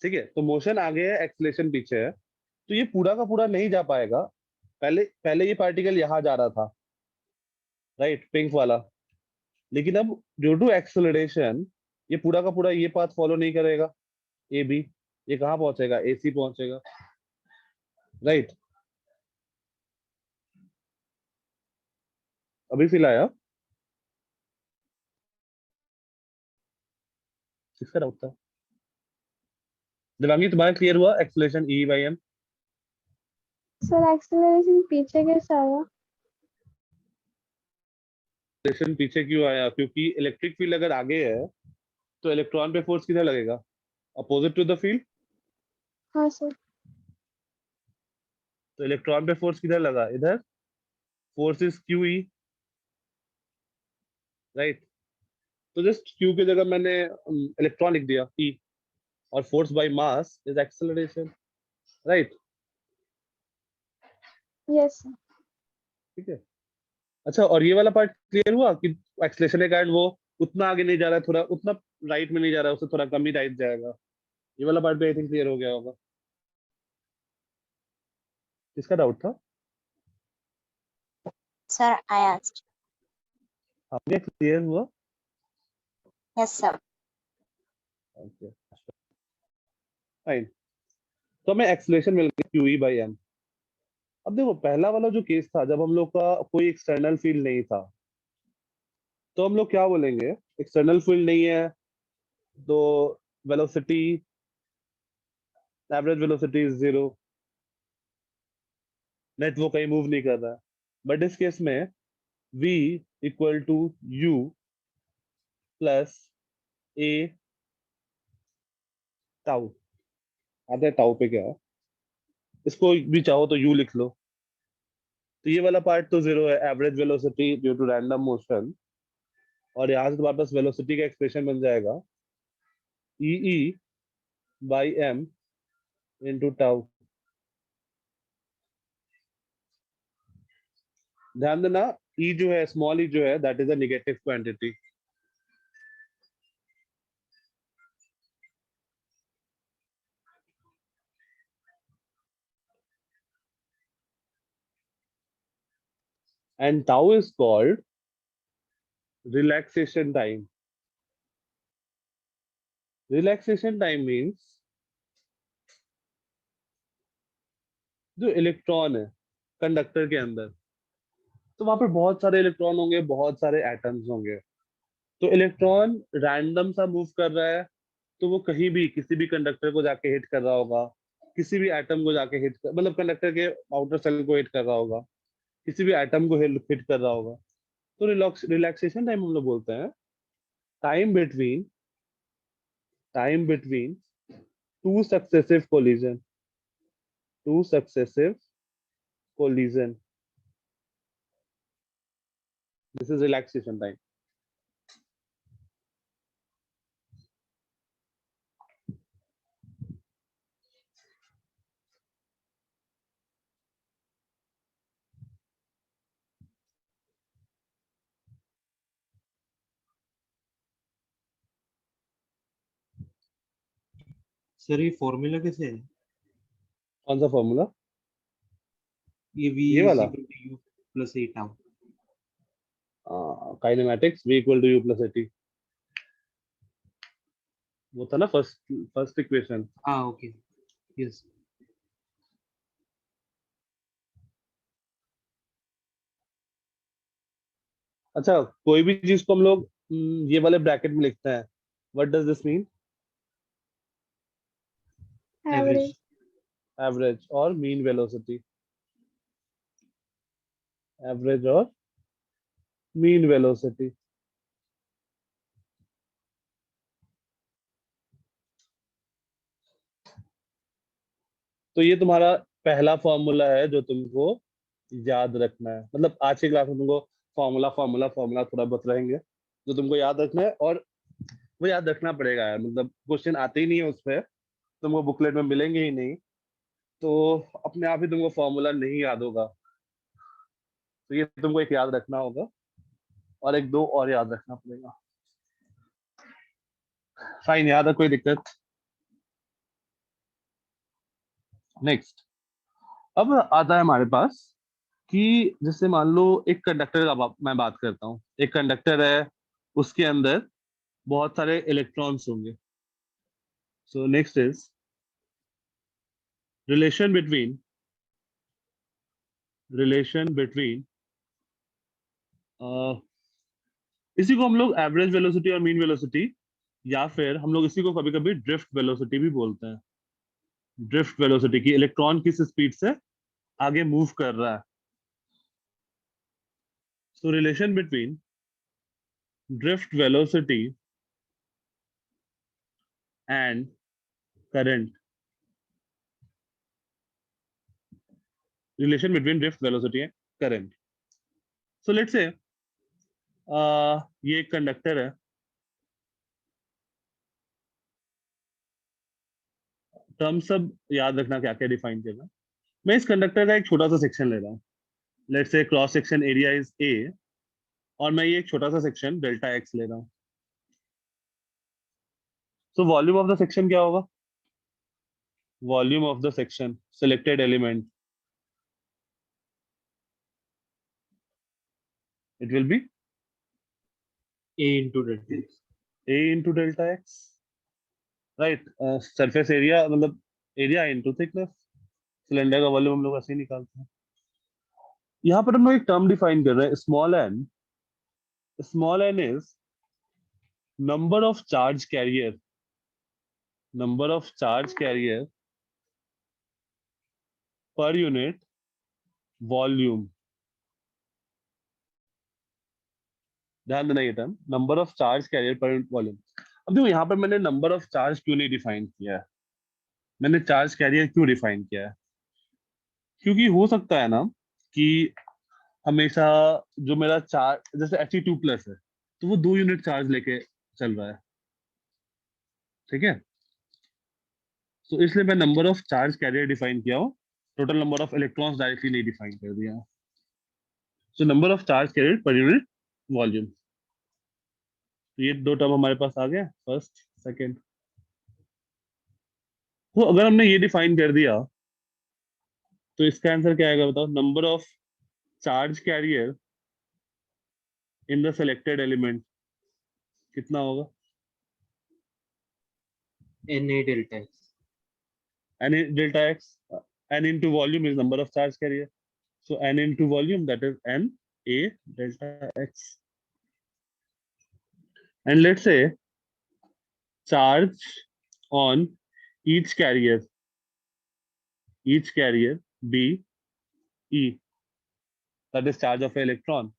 ठीक है, तो मोशन आगे है, एक्सेलरेशन पीछे है, तो ये पूरा का पूरा नहीं जा पाएगा। पहले पहले ये पार्टिकल यहाँ जा रहा था, राइट, पिंक वाला, लेकिन अब ड्यू टू एक्सेलरेशन ये पूरा का पूरा ये पाथ फॉलो नहीं करेगा, ए बी, ये कहाँ पहुंचेगा? ए सी पहुंचेगा, राइट। अभी फील आया? किसका डाउट था? दिवांगी तुम्हारा क्लियर हुआ acceleration e by m? Sir acceleration पीछे कैसे आया? एक्सेलरेशन पीछे क्यों आया? क्योंकि इलेक्ट्रिक फील्ड अगर आगे है तो इलेक्ट्रॉन पे फोर्स किधर लगेगा? Opposite to the field. हाँ सर। तो इलेक्ट्रॉन पे फोर्स किधर लगा? इधर। Force is q e, right. तो जस्ट क्यू की जगह मैंने इलेक्ट्रॉन लिख दिया ई, और force by mass is acceleration, right. Yes sir. ठीक है। अच्छा, और ये वाला पार्ट क्लियर हुआ कि एक्सेलरेशन के कारण वो उतना आगे नहीं जा रहा है, थोड़ा उतना राइट में नहीं जा रहा है, उससे थोड़ा कम ही राइट जाएगा। ये वाला पार्ट भी आई थिंक क्लियर हो गया होगा। किसका डाउट था? Sir I asked. हाँ, ये क्लियर हुआ? Yes sir. Okay, fine. तो हमें एक्सेलरेशन मिल गई क्यू ई बाई एम। अब देखो पहला वाला जो केस था, जब हम लोग का कोई एक्सटर्नल फील्ड नहीं था, तो हम लोग क्या बोलेंगे? एक्सटर्नल फील्ड नहीं है तो velocity, average velocity is 0, net वो कहीं मूव नहीं कर रहा है। बट इस केस में v equal to u plus a tau. आते टाउ पे क्या है, इसको भी चाहो तो u लिख लो। तो ये वाला पार्ट तो 0 है, average velocity due to random motion, और यहाँ से तुम्हारे पास वेलोसिटी का एक्सप्रेशन बन जाएगा ई बाई एम इंटू टाउ। ध्यान देना ई जो है, स्मॉल ई जो है, that is a negative quantity. and tau is called relaxation time. Relaxation time means जो इलेक्ट्रॉन है कंडक्टर के अंदर, तो वहां पर बहुत सारे इलेक्ट्रॉन होंगे, बहुत सारे एटम्स होंगे। तो इलेक्ट्रॉन रैंडम सा मूव कर रहा है, तो वो कहीं भी किसी भी कंडक्टर को जाके हिट कर रहा होगा, किसी भी एटम को जाके हिट कर, मतलब कंडक्टर के आउटर सेल को हिट कर रहा होगा, किसी भी एटम को हिट कर रहा होगा। तो रिलैक्सेशन टाइम हम लोग बोलते हैं time between two successive collision, two successive collision. This is relaxation time. Sir ये फॉर्मूला कैसे है? कौन सा फॉर्मूला? ये v ये is वाला equal to u plus a tau. Kinematics v equal to u plus at। वो था ना फर्स्ट इक्वेशन। हाँ ओके यस। अच्छा, कोई भी चीज को हम लोग ये वाले ब्रैकेट में लिखते हैं, what does this mean? Average. Average और मीन वेलोसिटी, एवरेज और मीन वेलोसिटी। तो ये तुम्हारा पहला फॉर्मूला है जो तुमको याद रखना है। मतलब आज की क्लास में तुमको फॉर्मूला फॉर्मूला फॉर्मूला थोड़ा बहुत रहेंगे जो तुमको याद रखना है, और वो याद रखना पड़ेगा यार। मतलब क्वेश्चन आते ही नहीं है उस पर, तुमको बुकलेट में मिलेंगे ही नहीं, तो अपने आप ही तुमको फॉर्मूला नहीं याद होगा। तो ये तुमको एक याद रखना होगा और एक दो और याद रखना पड़ेगा। फाइन, याद है, कोई दिक्कत? नेक्स्ट, अब आता है हमारे पास कि जैसे मान लो एक कंडक्टर का मैं बात करता हूँ। एक कंडक्टर है, उसके अंदर बहुत सारे इलेक्ट्रॉन्स होंगे। So next is relation between इसी को हम लोग एवरेज वेलोसिटी और मीन वेलोसिटी, या फिर हम लोग इसी को कभी कभी ड्रिफ्ट वेलोसिटी भी बोलते हैं। ड्रिफ्ट वेलोसिटी की इलेक्ट्रॉन किस स्पीड से आगे मूव कर रहा है। सो relation between drift velocity and current, relation between drift velocity and current. So let's say ये एक कंडक्टर है। टर्म सब याद रखना क्या क्या डिफाइन करना। मैं इस कंडक्टर का एक छोटा सा सेक्शन ले रहा हूँ। Let's say cross section area is a, और मैं ये एक छोटा सा सेक्शन डेल्टा एक्स ले रहा हूँ। So volume of the section क्या होगा? Volume of the section, selected element, it will be a into delta x. a into delta x, right? Surface area मतलब एरिया इनटू थिकनेस। सिलेंडर का volume हम लोग ऐसे ही निकालते हैं। यहाँ पर हम लोग एक टर्म डिफाइन कर रहे हैं, small n. Small n is number of charge carrier, number of charge carrier per unit volume. ध्यान देना ये term, number of charge carrier per unit volume. अब देखो यहाँ पर मैंने नंबर ऑफ चार्ज क्यों नहीं डिफाइन किया है, मैंने चार्ज कैरियर क्यों डिफाइन किया है? क्योंकि हो सकता है ना कि हमेशा जो मेरा चार्ज जैसे Fe2+ है, तो वो 2 यूनिट चार्ज लेके चल रहा है, ठीक है? तो इसलिए मैं number of charge career define किया हूँ, total number of electrons directly नहीं डिफाइन कर दिया। So number of charge carrier per unit volume. तो ये दो टर्म हमारे पास आ गया, फर्स्ट सेकंड। तो अगर हमने ये डिफाइन कर दिया तो इसका आंसर क्या आएगा बताओ? Number of charge carrier in the selected element कितना होगा? Na delta x. n delta x, n into volume is number of charge carrier, so n into volume, that is n a delta x. And let's say charge on each carrier be e, that is charge of an electron,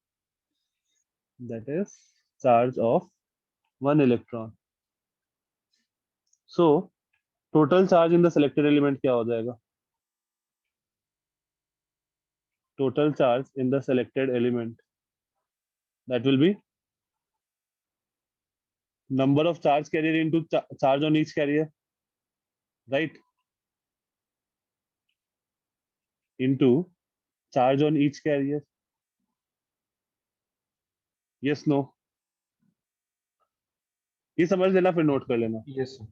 that is charge of one electron. So total charge in the selected element क्या हो जाएगा? Total charge in the selected element, that will be number of charge carrier into charge on each carrier, right? Into charge on each carrier. Yes, no? ये समझ लेना, फिर note कर लेना, Yes sir.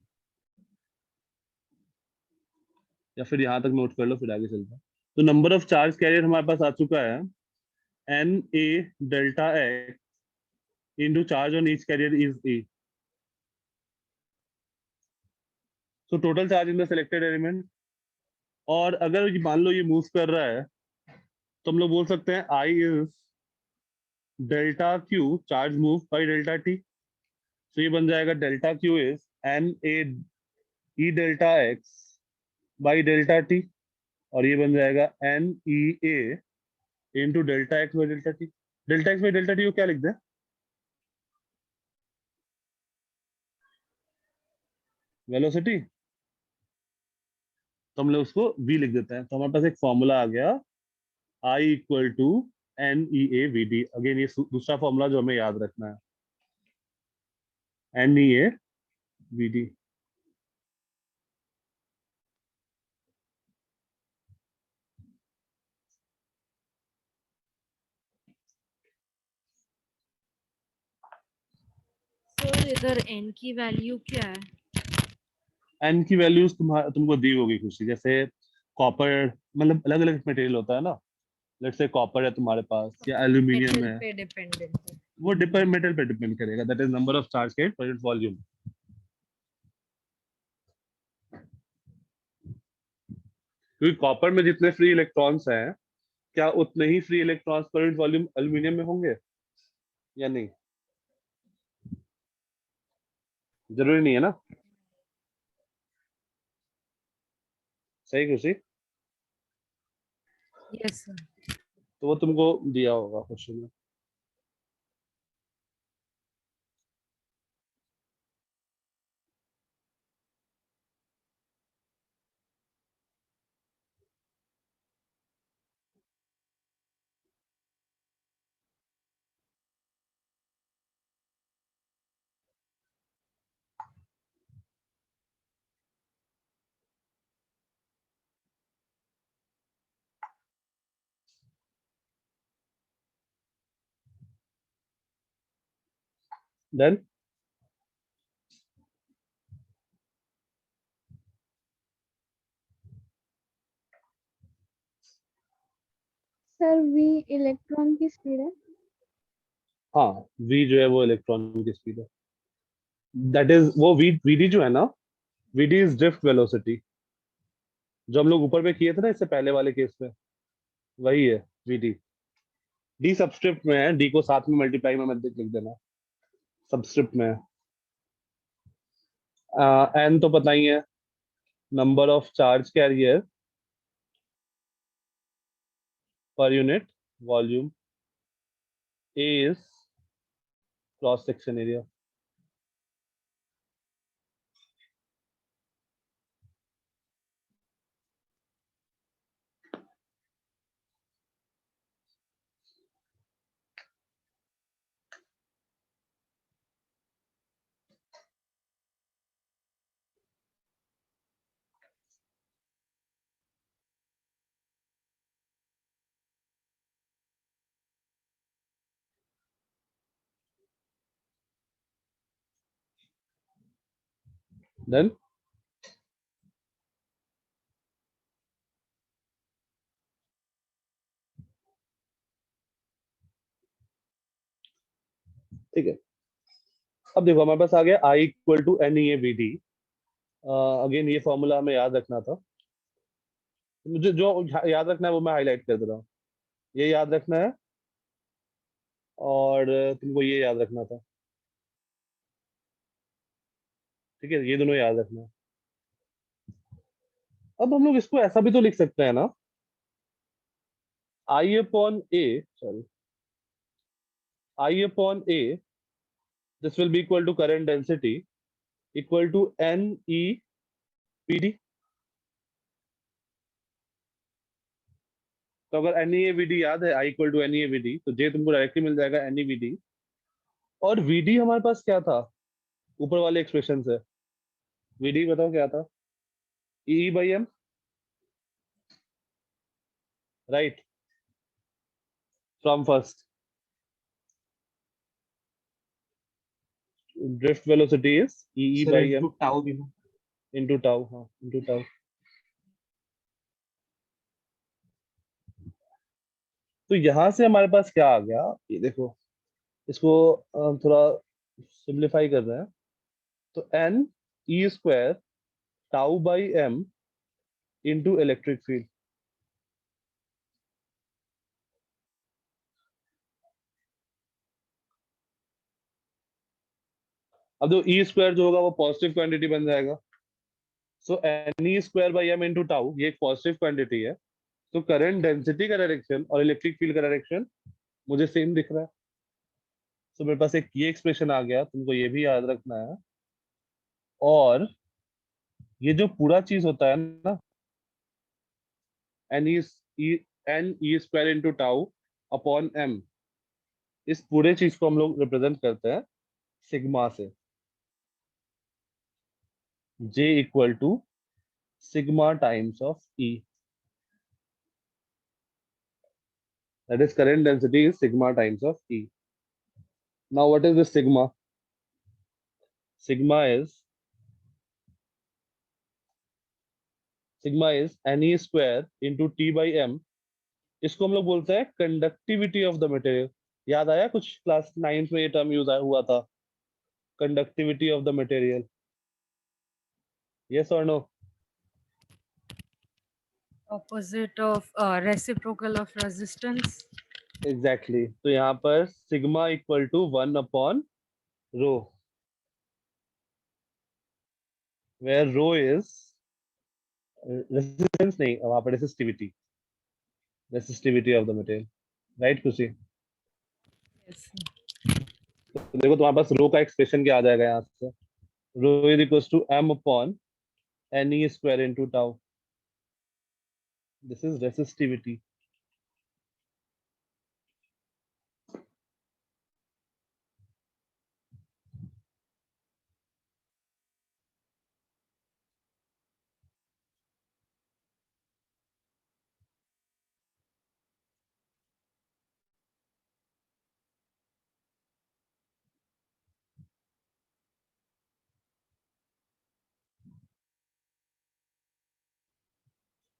या फिर यहाँ तक नोट कर लो, फिर आगे चलते हैं। तो नंबर ऑफ चार्ज कैरियर हमारे पास आ चुका है, n A delta x into charge on each carrier is A. So total charge in the selected element. और अगर मान लो ये मूव कर रहा है, तो हम लोग बोल सकते हैं I is delta Q charge move by delta T. तो ये बन जाएगा delta Q is N A E delta x by delta T, और ये बन जाएगा N E A into delta x by delta T. डेल्टा एक्स बाई डेल्टा टी को क्या लिख दें? वेलोसिटी। तो हम लोग उसको v लिख देते हैं। तो हमारे पास एक फॉर्मूला आ गया, I equal to n E A v d. Again ये दूसरा फॉर्मूला जो हमें याद रखना है, n E A v d. Sir इधर n की वैल्यू क्या है? एन की वैल्यूज तुमको दी होगी खुशी, जैसे कॉपर, मतलब अलग अलग मटेरियल होता है ना। लेट्स से कॉपर है तुम्हारे पास या एल्यूमिनियम मेटल है, पे डिपेंडेंट है। वो मेटल पे डिपेंड करेगा, that is number of charge के पर यूनिट वॉल्यूम। क्योंकि कॉपर में जितने फ्री इलेक्ट्रॉन्स हैं, क्या उतने ही free electrons per unit volume aluminium में होंगे या नहीं? जरूरी नहीं है ना। सही खुशी? Yes sir. तो वो तुमको दिया होगा क्वेश्चन में। डन। सर v इलेक्ट्रॉन की स्पीड है। हाँ, v जो है वो इलेक्ट्रॉन की स्पीड है, दैट इज वो vd जो है ना, vd इज ड्रिफ्ट वेलोसिटी, जो हम लोग ऊपर पे किए थे ना इससे पहले वाले केस में, वही है vd। d सबस्क्रिप्ट में है, d को साथ में मल्टीप्लाई में मत लिख देना, सबस्क्रिप्ट में है। n तो पता ही है, number of charge carrier per unit volume, a is cross section area. Done. ठीक है, अब देखो हमारे पास आ गया I equal to NEAVD। Again ये फॉर्मूला हमें याद रखना था, मुझे जो याद रखना है वो मैं हाईलाइट कर दे रहा हूँ। ये याद रखना है और तुमको ये याद रखना था, ठीक है, ये दोनों याद रखना है। अब हम लोग इसको ऐसा भी तो लिख सकते हैं ना, I upon A, sorry, I upon A, this will be equal to current density equal to NEPD। तो अगर NEAVD याद है, I इक्वल टू NEAVD, तो J तुमको डायरेक्टली मिल जाएगा NEVD। और VD हमारे पास क्या था ऊपर वाले एक्सप्रेशन से? VD बताओ क्या था? EE by M, right, from first. Drift velocity is EE sir by into M tau भी ना। into tau, हाँ, into tau। तो यहाँ से हमारे पास क्या आ गया, ये देखो, इसको थोड़ा सिंप्लीफाई कर रहे हैं, तो NE² tau by M into electric field. अब जो E² जो होगा वो पॉजिटिव क्वांटिटी बन जाएगा, सो NE² by M into tau, ये एक पॉजिटिव क्वांटिटी है। तो करंट डेंसिटी का डायरेक्शन और इलेक्ट्रिक फील्ड का डायरेक्शन मुझे सेम दिख रहा है। तो मेरे पास एक ये एक्सप्रेशन आ गया, तुमको ये भी याद रखना है। और ये जो पूरा चीज होता है ना, NE² into tau upon M, इस पूरे चीज को हम लोग रिप्रेजेंट करते हैं सिग्मा से। J equal to sigma times of E, that is current density is sigma times of E. Now what is this sigma? Sigma is NE² into T by M। इसको हम लोग बोलते हैं कंडक्टिविटी ऑफ द मटेरियल। याद आया कुछ class 9th में ये टर्म यूज हुआ था, conductivity of the material, yes और no? Opposite of reciprocal of resistance. Exactly. तो यहाँ पर sigma equal to 1 upon rho, where rho is resistance, नहीं वहां पर resistivity, resistivity of the material, right Khushi? Yes. तो देखो तुम्हारे पास रो का एक्सप्रेशन क्या आ जाएगा यहाँ से, rho is equal to M upon NE² into tau, this is resistivity.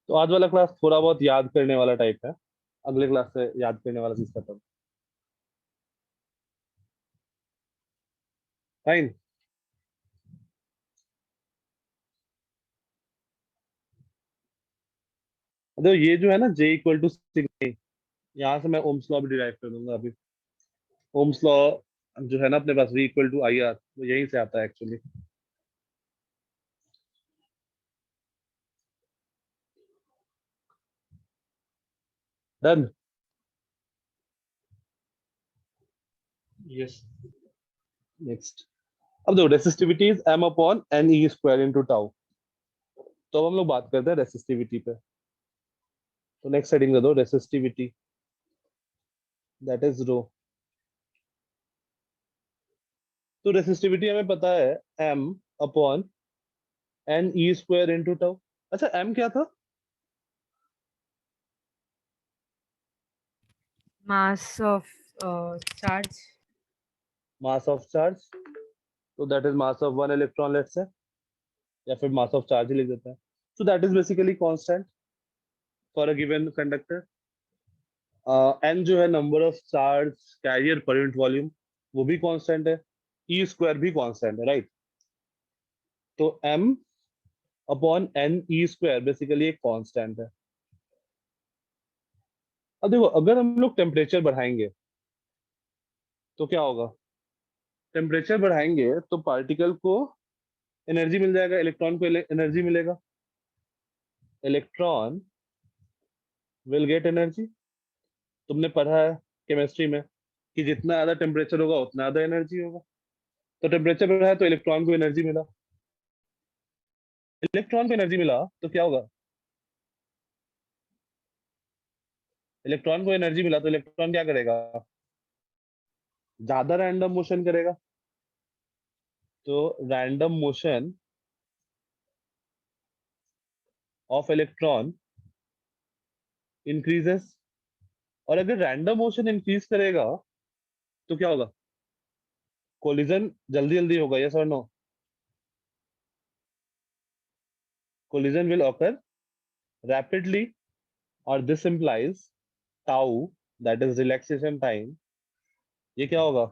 तो आज वाला क्लास थोड़ा बहुत याद करने वाला टाइप है, अगले क्लास से याद करने वाला चीज खत्म। फाइन। तो ये जो है ना J इक्वल टू सिग्मा, यहाँ से मैं ओम्स लॉ भी डिराइव कर दूंगा अभी। ओम्स लॉ जो है ना अपने पास, V इक्वल टू IR, वो यहीं से आता है एक्चुअली। डन। यस। नेक्स्ट, अब देखो resistivity is M upon NE² into tau. तो अब हम लोग बात करते हैं रेसिस्टिविटी पे। तो नेक्स्ट हेडिंग दे दो, रेसिस्टिविटी, दैट इज रो। तो रेसिस्टिविटी हमें पता है M upon NE² into tau. अच्छा M क्या था? Mass of charge. Mass of charge, तो that is mass of 1 electron, let's say. या फिर मास ऑफ चार्ज ही लिख देते हैं. So that is basically constant for a given conductor. N जो है number of charge carrier per unit volume, वो भी कांस्टेंट है. ई स्क्वायर भी कांस्टेंट है, राइट. तो m upon n e square basically एक कांस्टेंट है. अब देखो, अगर हम लोग टेम्परेचर बढ़ाएंगे तो क्या होगा? टेम्परेचर बढ़ाएंगे तो पार्टिकल को एनर्जी मिल जाएगा, इलेक्ट्रॉन को एनर्जी मिलेगा. Electron will get energy. तुमने पढ़ा है केमिस्ट्री में कि जितना ज्यादा टेम्परेचर होगा उतना ज्यादा एनर्जी होगा. तो टेम्परेचर बढ़ा है तो इलेक्ट्रॉन को एनर्जी मिला. इलेक्ट्रॉन को एनर्जी मिला तो क्या होगा? इलेक्ट्रॉन को एनर्जी मिला तो इलेक्ट्रॉन क्या करेगा? ज्यादा रैंडम मोशन करेगा. तो random motion of electron increases. और अगर रैंडम मोशन इंक्रीज करेगा तो क्या होगा? कोलिजन जल्दी जल्दी होगा, यस और no? Collision will occur rapidly, और this implies tau, that is relaxation time, ये क्या होगा?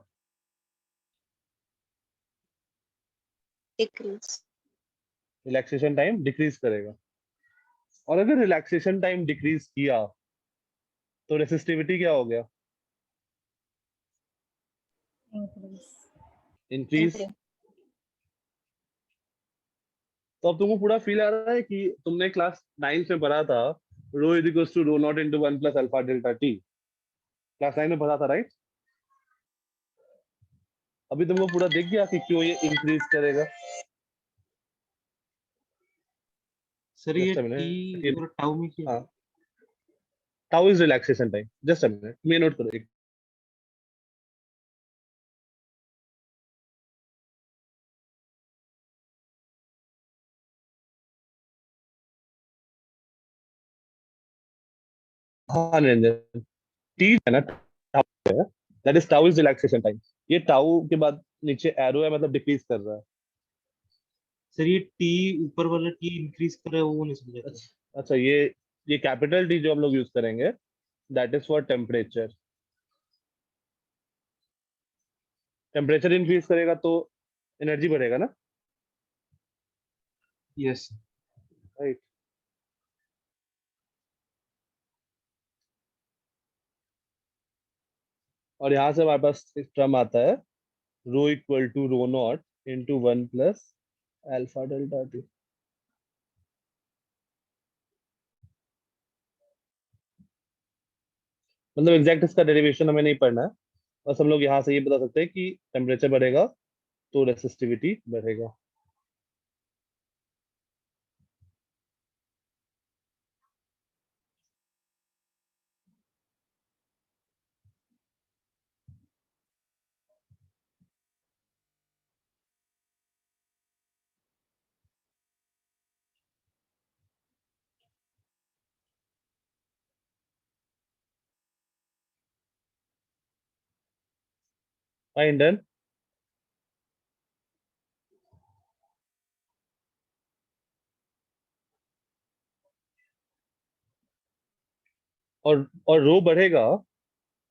डिक्रीज। रिलैक्सेशन टाइम डिक्रीज करेगा. और अगर रिलैक्सेशन टाइम डिक्रीज किया तो रेसिस्टिविटी क्या हो गया? Increase. इंक्रीज. तो अब तुमको पूरा फील आ रहा है कि तुमने क्लास 9 में पढ़ा था rho is equals to rho not into 1 plus alpha delta T. Class 9 में पढ़ा था, राइट? अभी तुमको पूरा दिख गया कि क्यों ये इंक्रीज करेगा? सर ये जस्ट अ टी मिनट. और टाउ में क्या? हाँ, tau is relaxation time. Just a minute, मैं नोट करो. हाँ निरंजन, टी है ना, that is tau is relaxation time. ये टाउ के बाद नीचे एरो है, मतलब डिक्रीज कर रहा है. सर ये टी ऊपर वाला टी इंक्रीज कर रहा है वो नहीं समझा था। अच्छा, ये कैपिटल टी जो हम लोग यूज करेंगे that is for temperature. Temperature increase करेगा तो एनर्जी बढ़ेगा ना, यस। राइट? और यहाँ से हमारे पास एक टर्म आता है rho equal to rho not into 1 plus alpha delta T. मतलब एग्जैक्ट इसका डेरिवेशन हमें नहीं पढ़ना है, बस हम लोग यहाँ से ये बता सकते हैं कि टेम्परेचर बढ़ेगा तो रेसिस्टिविटी बढ़ेगा. Fine, done. और रो बढ़ेगा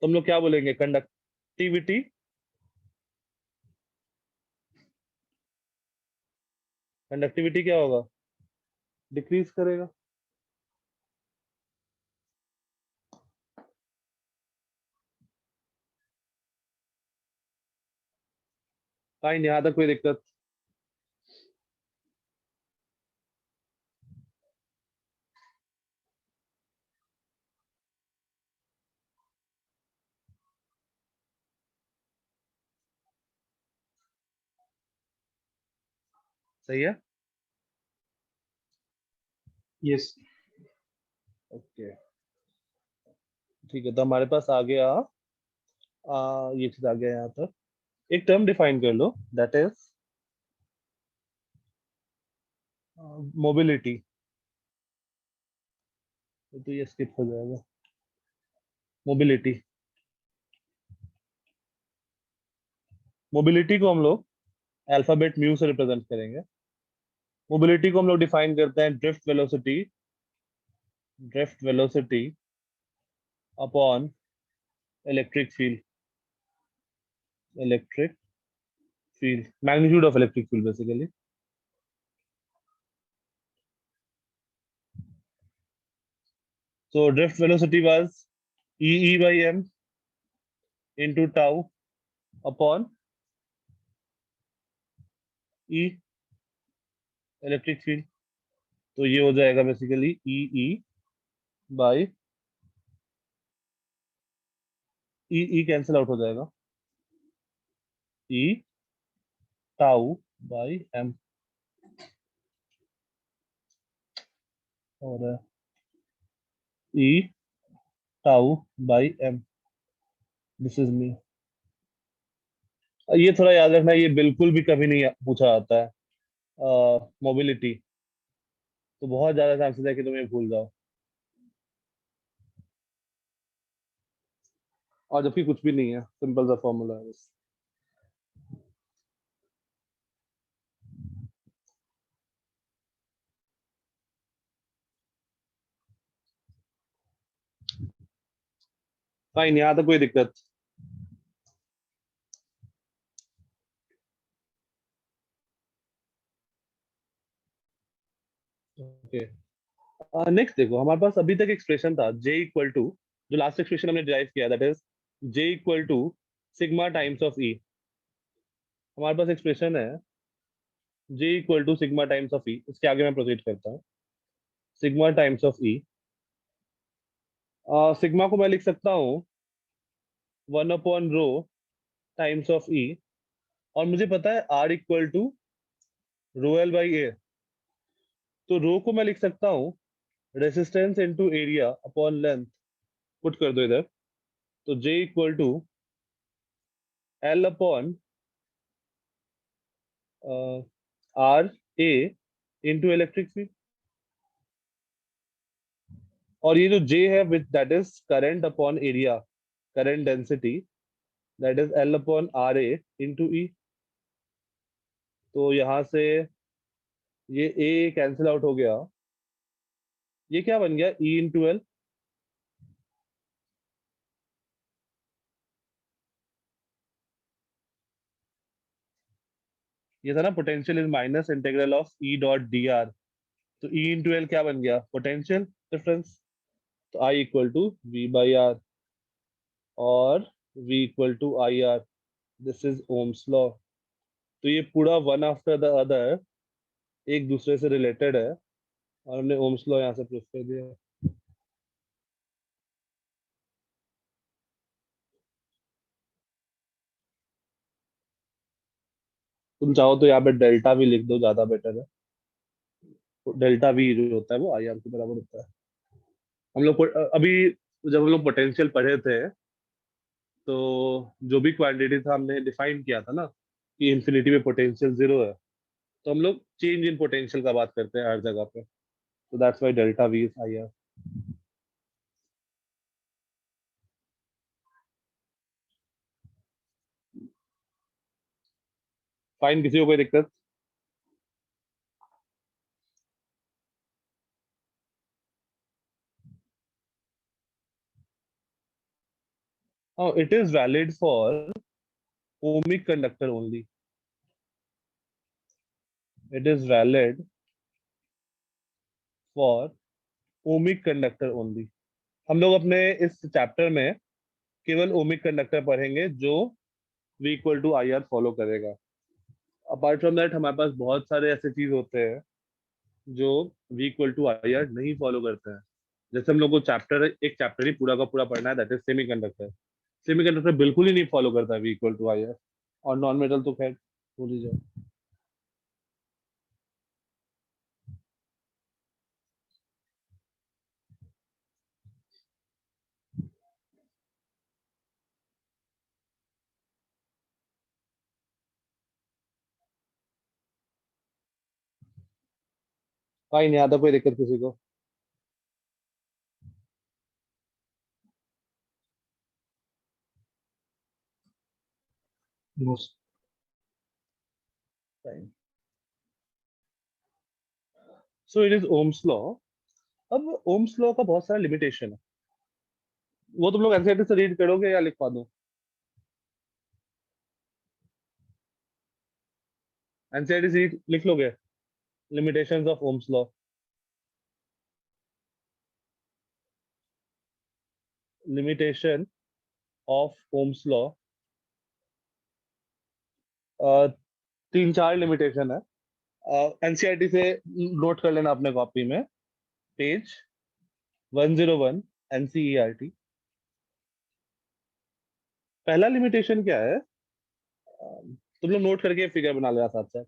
तो हम लोग क्या बोलेंगे? कंडक्टिविटी. कंडक्टिविटी क्या होगा? डिक्रीज करेगा. फाइन, यहाँ तक कोई दिक्कत? सही है. यस। ओके, ठीक है. तो हमारे पास आ गया ये चीज आ गया यहाँ तक. एक टर्म डिफाइन कर लो, दैट इज मोबिलिटी. तो ये स्किप हो जाएगा. मोबिलिटी. मोबिलिटी को हम लोग अल्फाबेट म्यू से रिप्रेजेंट करेंगे. मोबिलिटी को हम लोग डिफाइन करते हैं drift velocity upon electric field magnitude of electric field basically. So drift velocity was E by m into tau upon E electric field. तो ये हो जाएगा basically E by E cancel out हो जाएगा. E टाउ बाई m और E tau by m. This is me. ये थोड़ा याद रखना, ये बिल्कुल भी कभी नहीं पूछा जाता है मोबिलिटी. तो बहुत ज्यादा चांसेस है कि तुम ये भूल जाओ, और जबकि कुछ भी नहीं है, सिंपल सा फॉर्मूला है बस. फाइन, यहाँ तक कोई दिक्कत? ओके. नेक्स्ट देखो, हमारे पास अभी तक एक्सप्रेशन था J इक्वल टू, जो लास्ट एक्सप्रेशन हमने डिराइव किया, that is J equal to sigma times of E. हमारे पास एक्सप्रेशन है J equal to sigma times of E. इसके आगे मैं प्रोसीड करता हूँ. Sigma times of E, sigma को मैं लिख सकता हूँ 1/रो टाइम्स ऑफ E. और मुझे पता है R equal to rho L by A. तो रो को मैं लिख सकता हूँ resistance into area upon length. Put कर दो इधर. तो J equal to L upon R A into electric field. और ये जो J है which that is current upon area, current density, that is L upon R A into E. तो यहाँ से ये A कैंसिल आउट हो गया. ये क्या बन गया? E into l. ये था ना potential is minus integral of E dot d r. तो E इंटू एल क्या बन गया? Potential difference. तो I equal to V by R और V equal to I R. This is Ohm's law. तो ये पूरा वन आफ्टर द अदर एक दूसरे से रिलेटेड है, और हमने ओम्स लॉ यहाँ से प्रूफ कर दिया. तुम चाहो तो यहाँ पे डेल्टा भी लिख दो, ज्यादा बेटर है. डेल्टा वी जो होता है वो आई आर के बराबर होता है. हम लोग अभी जब हम लोग पोटेंशियल पढ़े थे, तो जो भी क्वांटिटी था हमने डिफाइन किया था ना कि इंफिनिटी में पोटेंशियल जीरो है. तो हम लोग चेंज इन पोटेंशियल का बात करते हैं हर जगह पे. तो that's why delta we is I R. Fine, किसी को कोई दिक्कत? Oh, it is valid for ohmic conductor only. It is valid for ohmic conductor only. हम लोग अपने इस चैप्टर में केवल ओमिक कंडक्टर पढ़ेंगे जो V equal to I R follow करेगा. अपार्ट फ्रॉम दैट हमारे पास बहुत सारे ऐसे चीज होते हैं जो V equal to I R नहीं फॉलो करते हैं. जैसे हम लोग को एक चैप्टर ही पूरा का पूरा पढ़ना है, दैट इज सेमीकंडक्टर. सेमीकंडक्टर बिल्कुल ही नहीं फॉलो करता है V equal to I R. और नॉन मेटल तो खैर भूल ही जाओ. कहीं नहीं आता, कोई दिक्कत किसी को? No. Fine. So it is Ohm's law. अब ओम्स लॉ का बहुत सारा लिमिटेशन है, वो तुम लोग एनसीईआरटी से रीड करोगे या लिखवा दो? एनसीईआरटी से लिख लोगे limitations of Ohm's law? Limitation of Ohm's law, 3-4 limitation है। एनसीईआरटी से नोट कर लेना अपने कॉपी में, पेज 101 एनसीईआरटी। पहला लिमिटेशन क्या है, तुम लोग नोट करके फिगर बना लेना साथ साथ,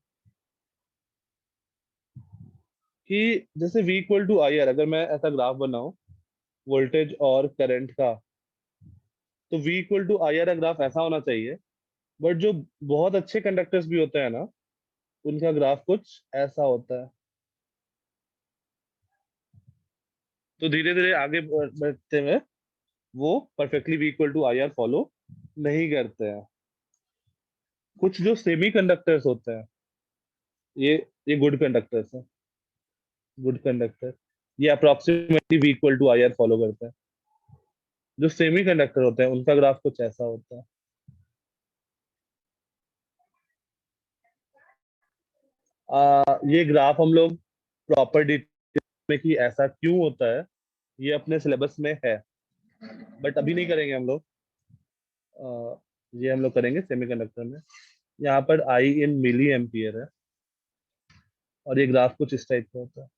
कि जैसे V equal to I R, अगर मैं ऐसा ग्राफ बनाऊं वोल्टेज और करंट का, तो V equal to I R का ग्राफ ऐसा होना चाहिए। बट जो बहुत अच्छे कंडक्टर्स भी होते हैं ना, उनका ग्राफ कुछ ऐसा होता है। तो धीरे धीरे आगे बढ़ते हुए वो perfectly V equal to I R follow नहीं करते हैं। कुछ जो सेमी कंडक्टर्स होते हैं, ये गुड कंडक्टर्स हैं, गुड कंडक्टर, ये approximately V equal to I R follow करते हैं। जो सेमी कंडक्टर होते हैं उनका ग्राफ कुछ ऐसा होता है। ये ग्राफ हम लोग प्रॉपर डिटेल में कि ऐसा क्यों होता है, ये अपने सिलेबस में है, बट अभी नहीं करेंगे हम लोग। ये हम लोग करेंगे सेमीकंडक्टर में। यहाँ पर आई इन मिली एम्पियर है, और ये ग्राफ कुछ इस टाइप का होता है।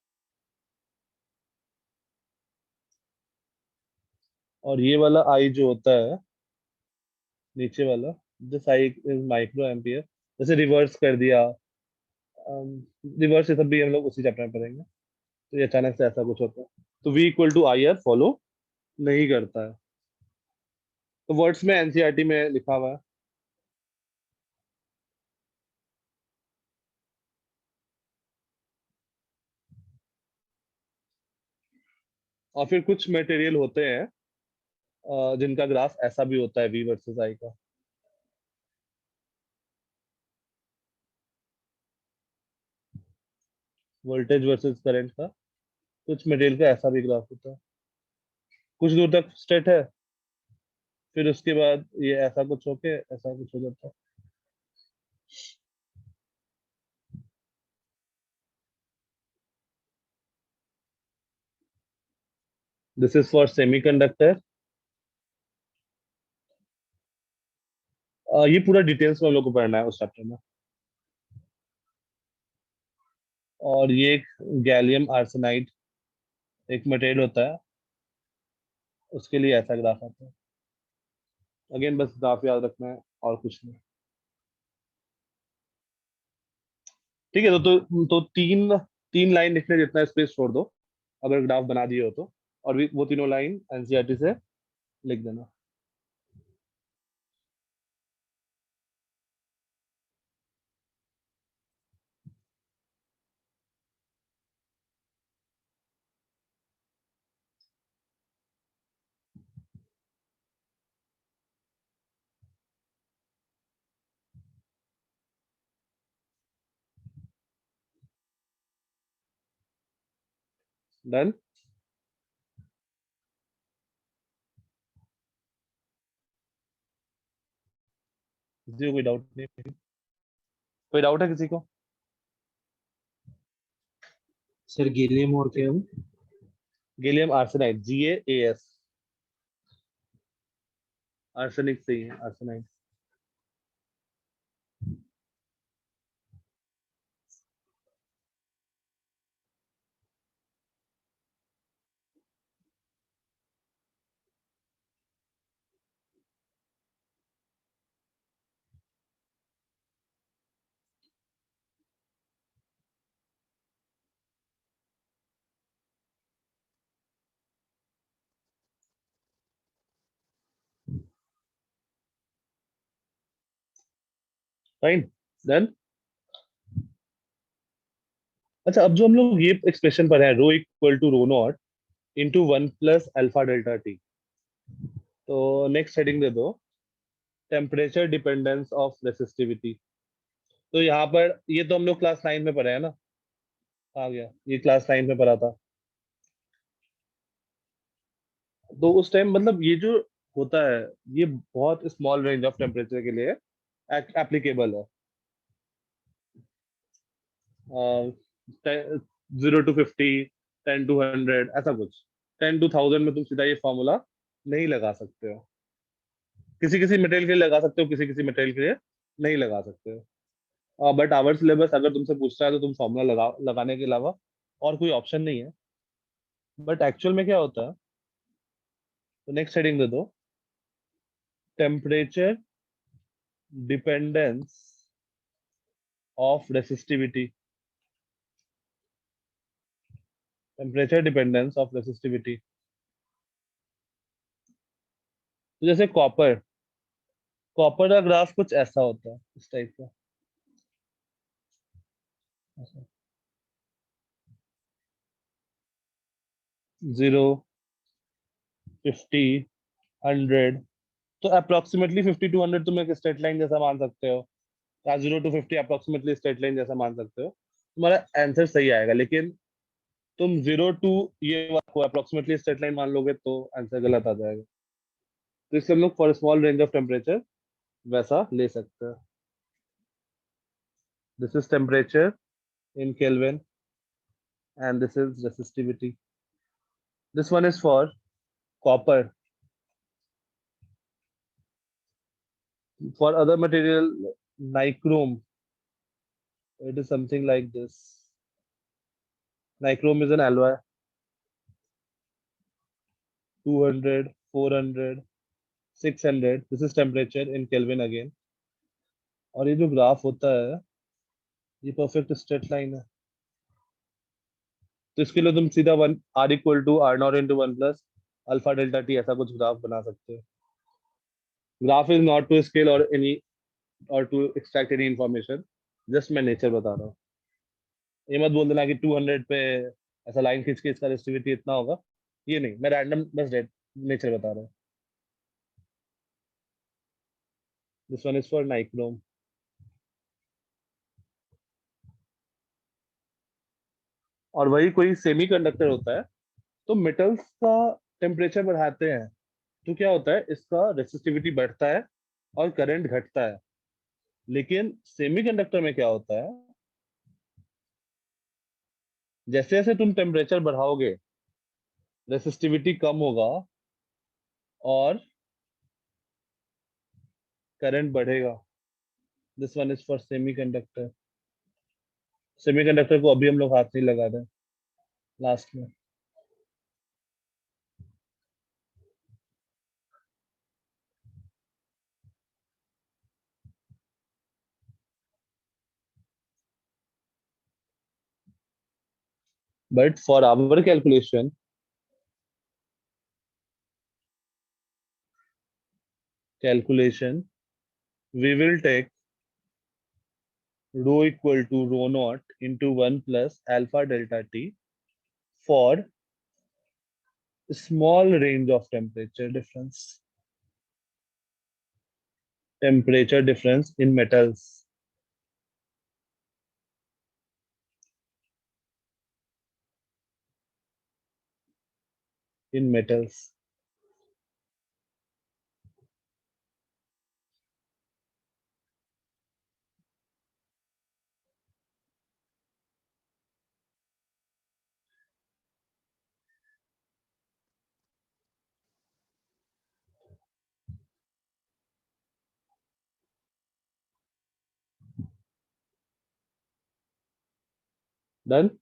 और ये वाला आई जो होता है नीचे वाला, this I is micro ampere. जैसे रिवर्स कर दिया, रिवर्स ये सब भी हम लोग उसी चैप्टर में पढ़ेंगे। तो ये अचानक से ऐसा कुछ होता है, तो V equal to I R follow नहीं करता है। तो वर्ड्स में एनसीईआरटी में लिखा हुआ है। और फिर कुछ मटेरियल होते हैं जिनका ग्राफ ऐसा भी होता है, V वर्सेस I का। वोल्टेज वर्सेस करंट का, कुछ मटेरियल का ऐसा भी ग्राफ होता है। कुछ दूर तक स्ट्रेट है, फिर उसके बाद ये ऐसा कुछ होके ऐसा कुछ हो जाता है। This is for semiconductor. ये पूरा डिटेल्स में हम लोग को पढ़ना है उस चैप्टर में। और ये एक गैलियम आर्सेनाइड एक मटेरियल होता है, उसके लिए ऐसा ग्राफ आता है। अगेन बस ग्राफ याद रखना है और कुछ नहीं। ठीक है, तो तीन तीन लाइन लिखने जितना स्पेस छोड़ दो अगर ग्राफ बना दिए हो तो, और वो तीनों लाइन एनसीईआरटी से लिख देना। डन। किसी को कोई डाउट नहीं? कोई डाउट है किसी को? सर गैलियम और क्या है? गैलियम आर्सेनाइड, GaAs, आर्सेनिक से ही है, आर्सेनाइड। Fine, done. अच्छा, अब जो हम लोग ये एक्सप्रेशन पर है, rho equal to rho not into 1 plus alpha delta T, तो नेक्स्ट हेडिंग दे दो, टेम्परेचर डिपेंडेंस ऑफ रेसिस्टिविटी। तो यहाँ पर ये तो हम लोग क्लास 9 में पढ़े हैं ना, आ गया, ये क्लास 9 में पढ़ा था। तो उस टाइम मतलब ये जो होता है, ये बहुत स्मॉल रेंज ऑफ टेम्परेचर के लिए एप्लीकेबल है। 0 to 50, 10 to 100, ऐसा कुछ। 10 to 1000 में तुम सीधा ये फॉर्मूला नहीं लगा सकते हो। किसी किसी मटेरियल के लिए लगा सकते हो, किसी किसी मटेरियल के लिए नहीं लगा सकते हो। बट आवर सिलेबस अगर तुमसे पूछता है तो तुम फॉर्मूला लगाने के अलावा और कोई ऑप्शन नहीं है। बट एक्चुअल में क्या होता है, तो नेक्स्ट हेडिंग दे दो, temperature dependence of resistivity. Temperature dependence of resistivity. तो जैसे कॉपर, कॉपर का ग्राफ कुछ ऐसा होता है, इस टाइप का। ऐसा। 0, 50, 100, तो अप्रोक्सीमेटली 50 to 100 तुम एक स्ट्रेट लाइन जैसा मान सकते हो, या 0 to 50 अप्रोक्सीमेटली स्ट्रेट लाइन जैसा मान सकते हो, तुम्हारा आंसर सही आएगा। लेकिन तुम 0 to ये को अप्रोक्सीमेटली स्ट्रेट लाइन मान लोगे तो आंसर गलत आ जाएगा। तो इससे हम लोग for small range of temperature वैसा ले सकते हैं। This is temperature in kelvin and this is resistivity. This one is for copper. For other material, nichrome, it is something like this. Nichrome is an alloy. 200, 400, 600. This is temperature in Kelvin again. और ये जो graph होता है, ये perfect straight line है। तो इसके लिए तुम सीधा one R=R0 × 1 + alpha delta T ऐसा कुछ ग्राफ बना सकते हो। Graph is not to scale और एनी और to extract any information, just मैं नेचर बता रहा हूँ। ये मत बोल देना कि 200 पे ऐसा लाइन खींच के इसका रेसिस्टिविटी इतना होगा, ये नहीं, मैं रैंडम बस नेचर बता रहा हूँ। This one is for nichrome. और वही कोई सेमीकंडक्टर होता है, तो मेटल्स का टेम्परेचर बढ़ाते हैं तो क्या होता है, इसका रेसिस्टिविटी बढ़ता है और करंट घटता है। लेकिन सेमीकंडक्टर में क्या होता है, जैसे जैसे तुम टेम्परेचर बढ़ाओगे रेसिस्टिविटी कम होगा और करंट बढ़ेगा। This one is for semiconductor. Semiconductor को अभी हम लोग हाथ नहीं लगा रहे, लास्ट में। But for our calculation, we will take rho equal to rho naught into 1 plus alpha delta t for small range of temperature difference. Temperature difference in metals. In metals. Done?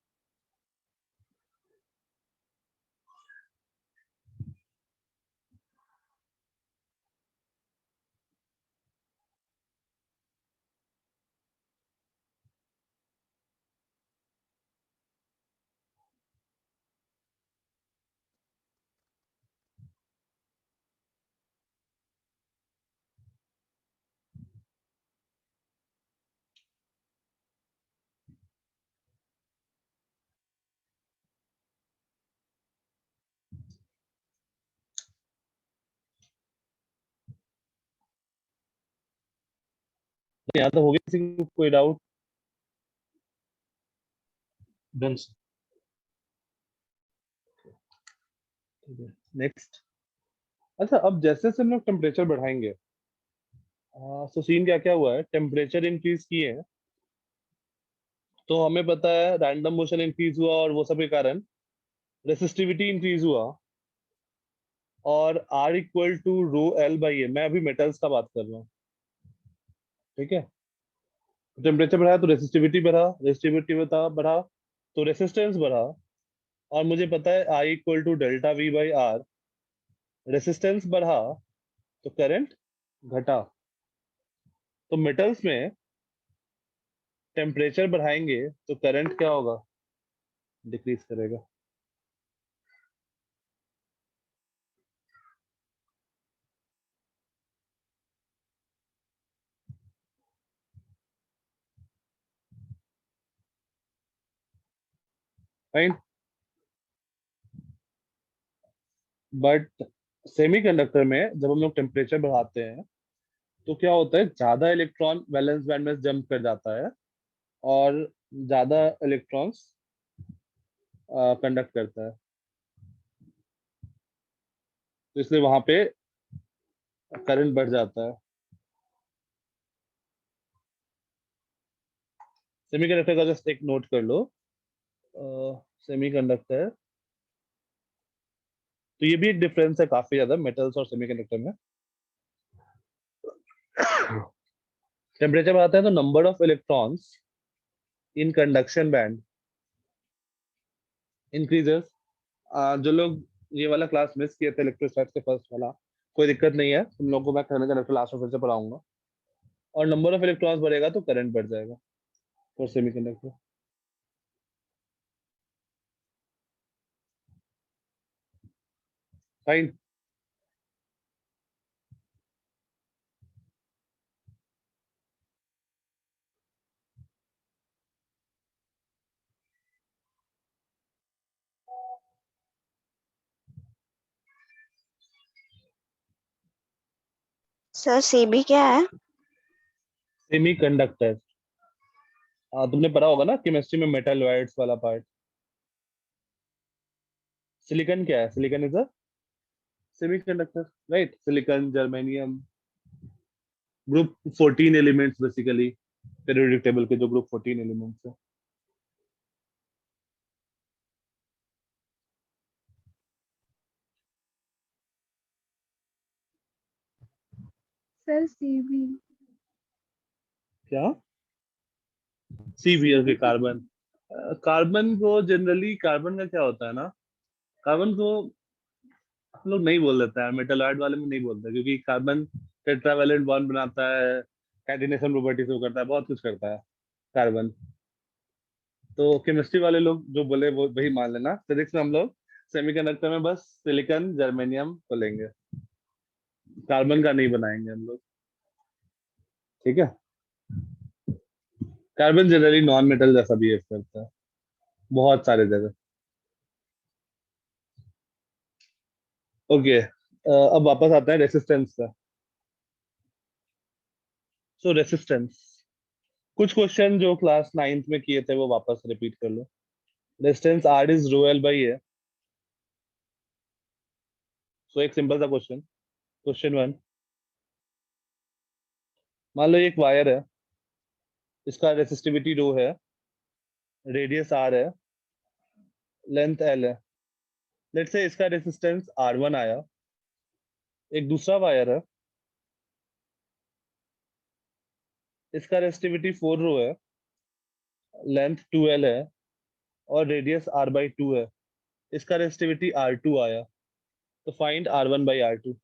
यहाँ तो हो गया, किसी को कोई doubt? Done sir. Next. अच्छा, अब जैसे जैसे हम लोग टेम्परेचर बढ़ाएंगे, तो सीन क्या क्या हुआ है, टेम्परेचर इंक्रीज किए हैं, तो हमें पता है रैंडम मोशन इंक्रीज हुआ और वो सब के कारण रेसिस्टिविटी इंक्रीज हुआ, और R equal to rho L by A. मैं अभी मेटल्स का बात कर रहा हूँ, ठीक है। टेम्परेचर बढ़ा तो रेसिस्टिविटी बढ़ा, रेसिस्टिविटी बढ़ा तो रेसिस्टेंस बढ़ा, और मुझे पता है I equal to delta V by R. Resistance बढ़ा तो करंट घटा। तो मेटल्स में टेम्परेचर बढ़ाएंगे तो करंट क्या होगा, डिक्रीज करेगा। फाइन। बट सेमीकंडक्टर में जब हम लोग टेम्परेचर बढ़ाते हैं तो क्या होता है, ज्यादा इलेक्ट्रॉन वैलेंस बैंड में जंप कर जाता है और ज्यादा इलेक्ट्रॉन्स कंडक्ट करता है, तो इसलिए वहां पे करंट बढ़ जाता है। सेमीकंडक्टर का जस्ट एक नोट कर लो। सेमीकंडक्टर, तो ये भी एक डिफरेंस है काफी ज्यादा मेटल्स और सेमीकंडक्टर में। टेम्परेचर बढ़ाते हैं तो number of electrons in conduction band increases. जो लोग ये वाला क्लास मिस किए थे इलेक्ट्रोस्टैटिक्स के फर्स्ट वाला, कोई दिक्कत नहीं है, तुम लोगों को मैं कंडक्टर लास्ट में फिर से पढ़ाऊंगा। और नंबर ऑफ इलेक्ट्रॉन्स बढ़ेगा तो करंट बढ़ जाएगा for semiconductor. Fine. Sir CB क्या है? सेमीकंडक्टर, तुमने पढ़ा होगा ना केमिस्ट्री में, मेटल वायर्स वाला पार्ट। सिलिकॉन क्या है, silicon is a semiconductor, right. Silicon, germanium, group 14 elements basically, periodic table के जो ग्रुप 14 एलिमेंट्स है। Sir CB. क्या? सीवियर के कार्बन। कार्बन को जनरली, कार्बन का क्या होता है ना, कार्बन को हम लोग नहीं बोल देते हैं, मेटल आयड वाले में नहीं बोलते, क्योंकि कार्बन टेट्रावैलेंट बॉन्ड बनाता है, कैटिनेशन प्रॉपर्टी से करता है, बहुत कुछ करता है कार्बन। तो केमिस्ट्री वाले लोग जो बोले वो वही मान लेना। फिजिक्स में हम लोग सेमीकंडक्टर में बस सिलिकॉन जर्मेनियम को लेंगे, कार्बन का नहीं बनाएंगे हम लोग, ठीक है। कार्बन जनरली नॉन मेटल जैसा बिहेव करता है बहुत सारे जगह। ओके, अब वापस आते हैं रेसिस्टेंस का। सो रेसिस्टेंस, कुछ क्वेश्चन जो क्लास 9th में किए थे वो वापस रिपीट कर लो। Resistance R is rho L by A. So एक सिंपल सा क्वेश्चन, क्वेश्चन वन। मान लो एक वायर है, इसका रेसिस्टिविटी रो है, रेडियस आर है, लेंथ एल है। लेट्स से इसका रेसिस्टेंस आर वन आया। एक दूसरा वायर है, इसका रेसिस्टिविटी 4 रो है, लेंथ 2 एल है, और रेडियस आर बाई 2 है। इसका रेसिस्टिविटी आर टू आया। तो find R one by R two.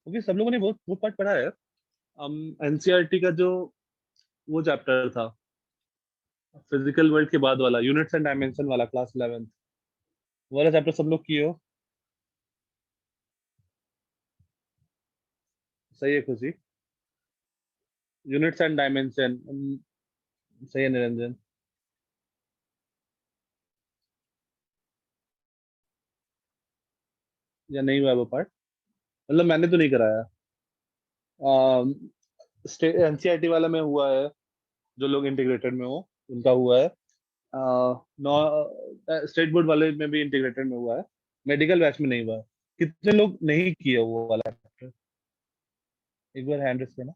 क्योंकि सब लोगों ने वो पार्ट पढ़ा है। एनसीईआरटी का जो वो चैप्टर था फिजिकल वर्ल्ड के बाद वाला, यूनिट्स एंड डायमेंशन वाला, क्लास 11th वाला चैप्टर सब लोग किए हो? सही है खुशी। यूनिट्स एंड डायमेंशन, सही है निरंजन। या नहीं हुआ है वो पार्ट? मतलब मैंने तो नहीं कराया। एनसीईआरटी वाला में हुआ है, जो लोग इंटीग्रेटेड में हो उनका हुआ है। स्टेट बोर्ड वाले में भी इंटीग्रेटेड में हुआ है, मेडिकल बैच में नहीं हुआ है। कितने लोग नहीं किए वो वाला चैप्टर? एक बार हैंड रेस करना।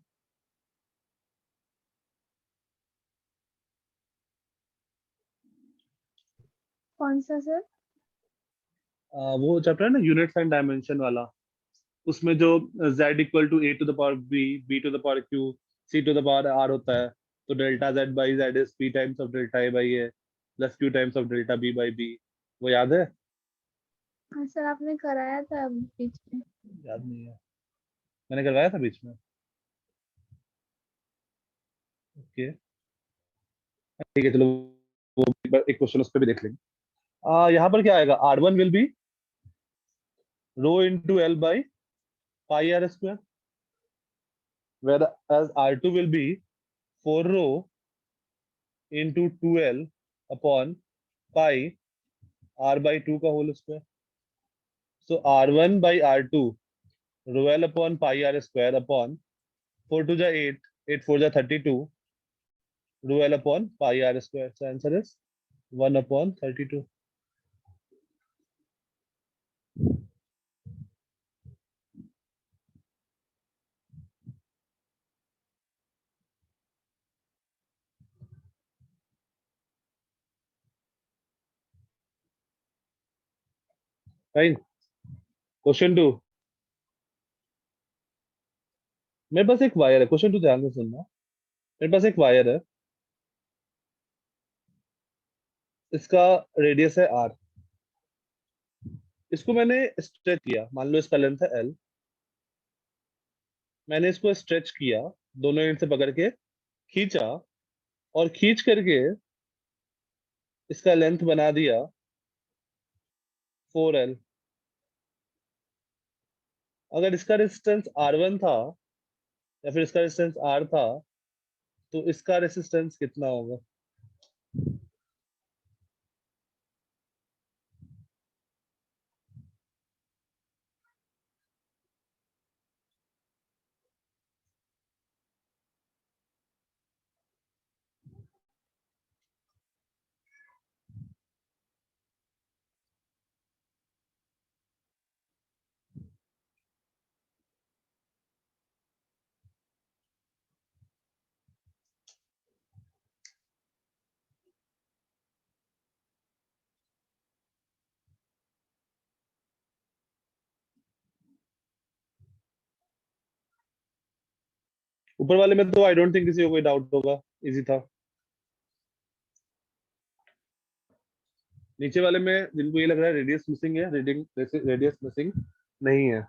कौन सा सर? वो चैप्टर है ना यूनिट्स एंड डायमेंशन वाला, उसमें जो z equal to a to the power b, b to the power q, c to the power r होता है। तो delta z by z is p times of delta a by a plus q times of delta b by b। वो याद है? हाँ sir, आपने कराया था बीच में। याद नहीं है, मैंने करवाया था बीच में। ओके ठीक है चलो, वो एक क्वेश्चन उस पर भी देख लेंगे। यहाँ पर क्या आएगा? r1 will be rho into l by pi r square, whereas r2 will be 4 rho into 2l upon pi r by 2 का whole square. So r1 by r2 rho l upon pi r square upon 4 to the 8, 8 4 the 32 rho l upon pi r square. So answer is 1 upon 32. Fine. Question 2. मेरे पास एक wire है, question 2 ध्यान से सुनना। मेरे पास एक wire है, इसका रेडियस है r। इसको मैंने स्ट्रेच किया, मान लो इसका लेंथ है l। मैंने इसको स्ट्रेच किया, दोनों एंड से पकड़ के खींचा, और खींच करके इसका लेंथ बना दिया 4l। अगर इसका रेजिस्टेंस r1 था या फिर इसका रेजिस्टेंस r था, तो इसका रेजिस्टेंस कितना होगा? ऊपर वाले में तो आई डोंट थिंक किसी को कोई डाउट होगा, इजी था। नीचे वाले में जिनको ये लग रहा है रेडियस मिसिंग है, रीडिंग रेडियस मिसिंग नहीं है।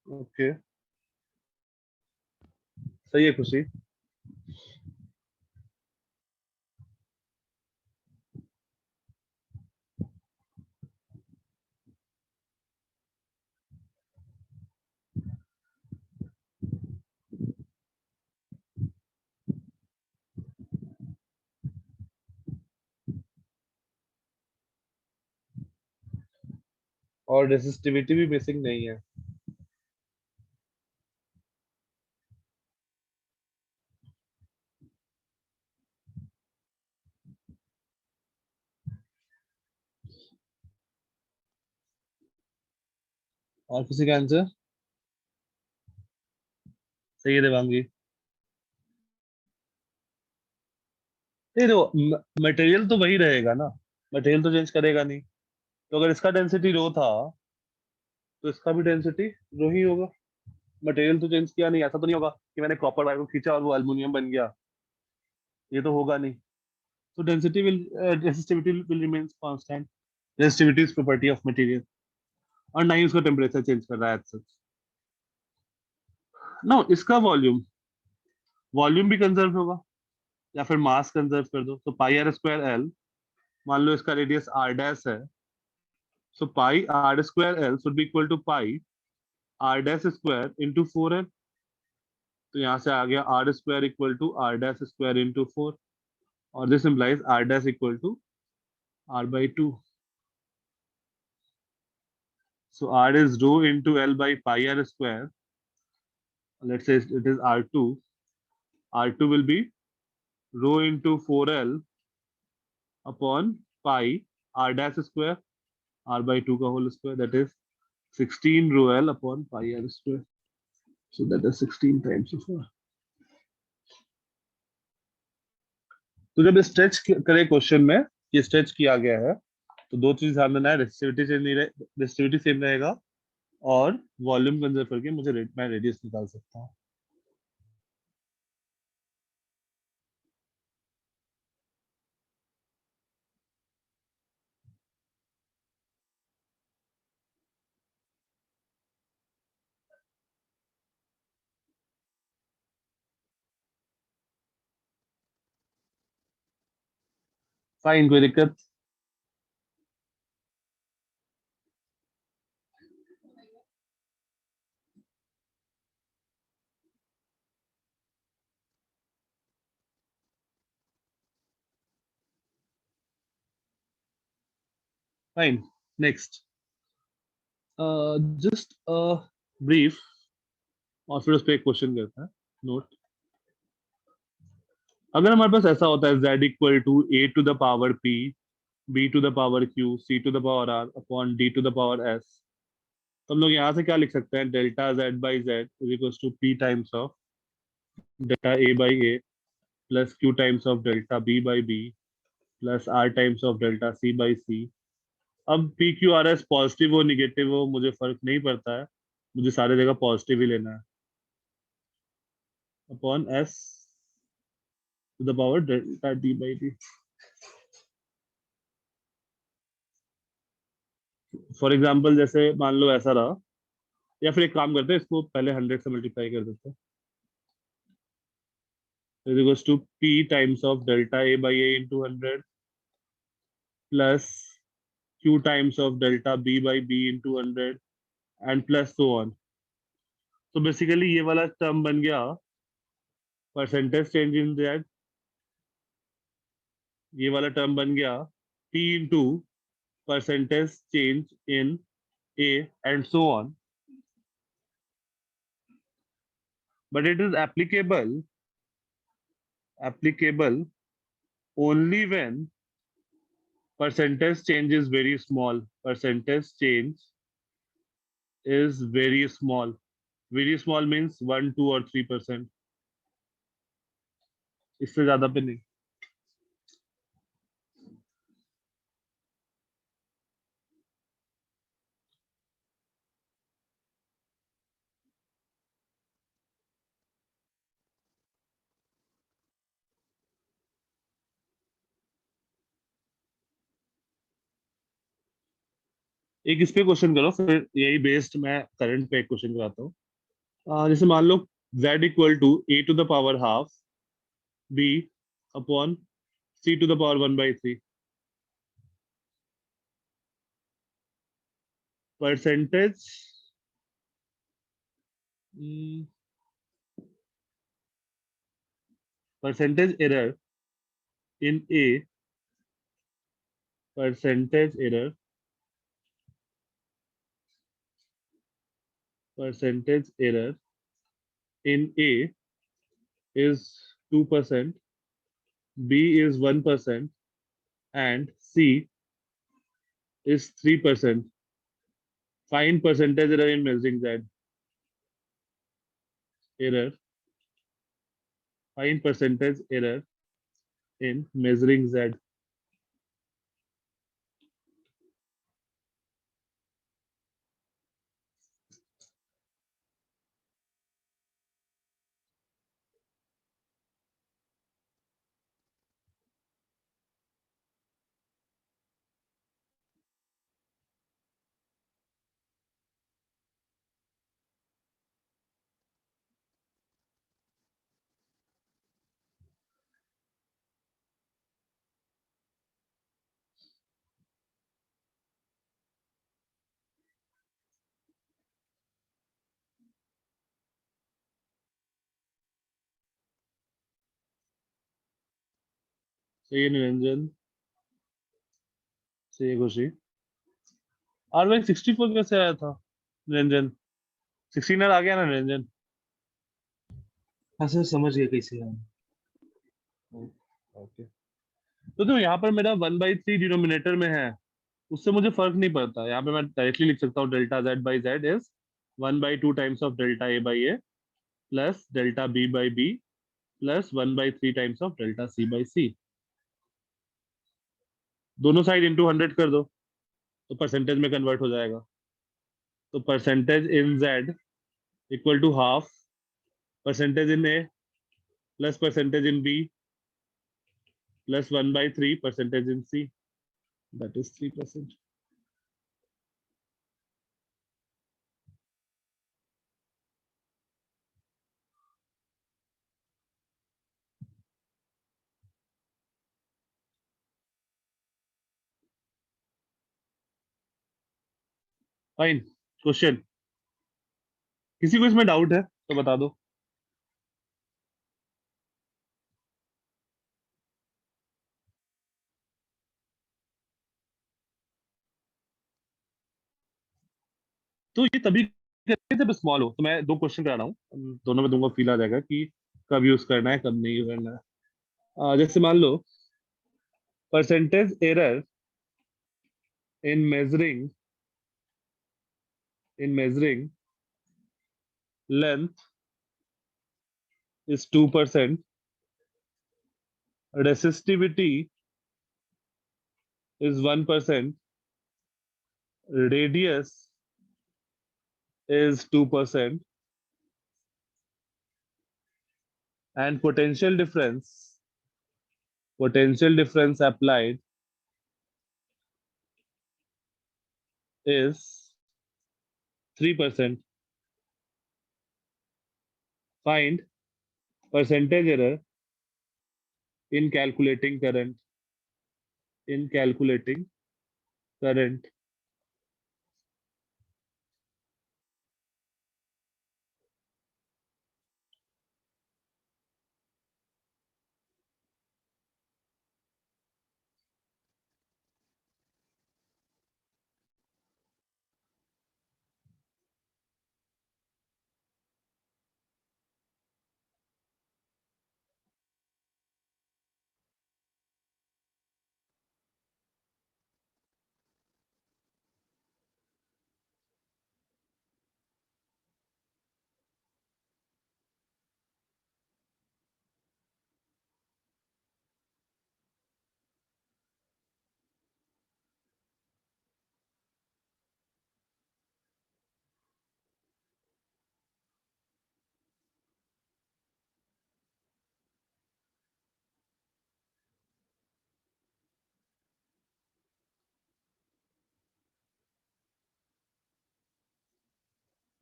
ओके सही है खुशी। और रेसिस्टिविटी भी मिसिंग नहीं है। और किसी का आंसर? सही है देवांगी। नहीं देखो, मटेरियल तो वही रहेगा ना, मटेरियल तो चेंज करेगा नहीं। तो अगर इसका डेंसिटी रो था तो इसका भी डेंसिटी रो ही होगा। मटेरियल तो चेंज किया नहीं, ऐसा तो नहीं होगा कि मैंने कॉपर वायर को खींचा और वो एल्युमिनियम बन गया, ये तो होगा नहीं। तो density will resistivity will remains constant. Resistivity is property of material, और ना ही उसका टेम्परेचर चेंज कर रहा है एज सच। ना इसका वॉल्यूम, वॉल्यूम भी कंजर्व होगा, या फिर मास कंजर्व कर दो, तो पाई आर स्क्वायर एल, मान लो इसका रेडियस आर डैश है, so pi R square L should be equal to pi R dash square into 4 L. तो यहाँ से आ गया R square equal to R dash square into 4, और this implies R dash equal to R by 2। So R is rho into L by pi r square. Let's say it is R2. R2 will be rho into 4L upon pi R dash square, R by 2 का whole square, that is 16 rho L upon pi R square. So that is 16 times of R. तो जब stretch करे question में, ये stretch किया गया है, तो दो चीज ध्यान देना है, रेसिस्टिविटी चेंज नहीं रहे, रेसिस्टिविटी सेम रहेगा, और वॉल्यूम कंजर्व करके मैं रेडियस निकाल सकता हूँ। फाइन, कोई दिक्कत? Fine, next. जस्ट ब्रीफ, और फिर उस पर एक क्वेश्चन करता है नोट। अगर हमारे पास ऐसा होता है z equal to a to the power p, b to the power q, c to the power r upon d to the power s, तो हम लोग यहाँ से क्या लिख सकते हैं? Delta z by Z is equal to p times of delta a by a plus q times of delta b by b plus r times of delta c by c। अब p q r s positive हो negative हो मुझे फर्क नहीं पड़ता है, मुझे सारे जगह पॉजिटिव ही लेना है, upon s to the power delta d by d। For example जैसे मान लो ऐसा रहा, या फिर एक काम करते हैं, इसको पहले 100 से मल्टीप्लाई कर देते हैं, is equals to p times of delta a by a into 100 plus q times of delta b by b into 100 and plus so on. तो बेसिकली ये वाला टर्म बन गया परसेंटेज चेंज इन z, ये वाला टर्म बन गया p into percentage change in a and so on, but it is applicable only when percentage change is very small. Percentage change is very small. Very small means 1, 2 or 3%. इससे ज्यादा पे नहीं। एक इस पे क्वेश्चन करो, फिर यही बेस्ड मैं करंट पे एक क्वेश्चन कराता हूँ। जैसे मान लो z equal to a to the power half b upon c to the power 1/3। Percentage percentage error in a, percentage error in A is 2%, B is 1%, and C is 3%. Find percentage error in measuring Z. Find percentage error in measuring Z. सही है निरंजन, सही है खुशी। और भाई 64 कैसे आया था निरंजन? 69 आ गया ना निरंजन? हाँ सर समझ गया कैसे है। ओके। तो जो यहाँ पर मेरा 1/3 डिनोमिनेटर में है, उससे मुझे फर्क नहीं पड़ता। यहाँ पे मैं डायरेक्टली लिख सकता हूँ delta Z by Z is 1/2 times of delta A by A plus delta B by B plus 1/3 times of delta C by C. दोनों साइड इंटू 100 कर दो तो परसेंटेज में कन्वर्ट हो जाएगा। तो percentage in z equal to half percentage in A plus percentage in B plus 1/3 percentage in C, that is 3%। Fine. Question, किसी को इसमें डाउट है तो बता दो। तो ये तभी करते हैं जब स्मॉल हो। तो मैं दो क्वेश्चन करा रहा हूँ, दोनों में दूंगा, फील आ जाएगा कि कब यूज करना है कब नहीं करना है। जैसे मान लो percentage error in measuring length is 2%, resistivity is 1%, radius is 2%, and potential difference applied is 3%. Find percentage error in calculating current.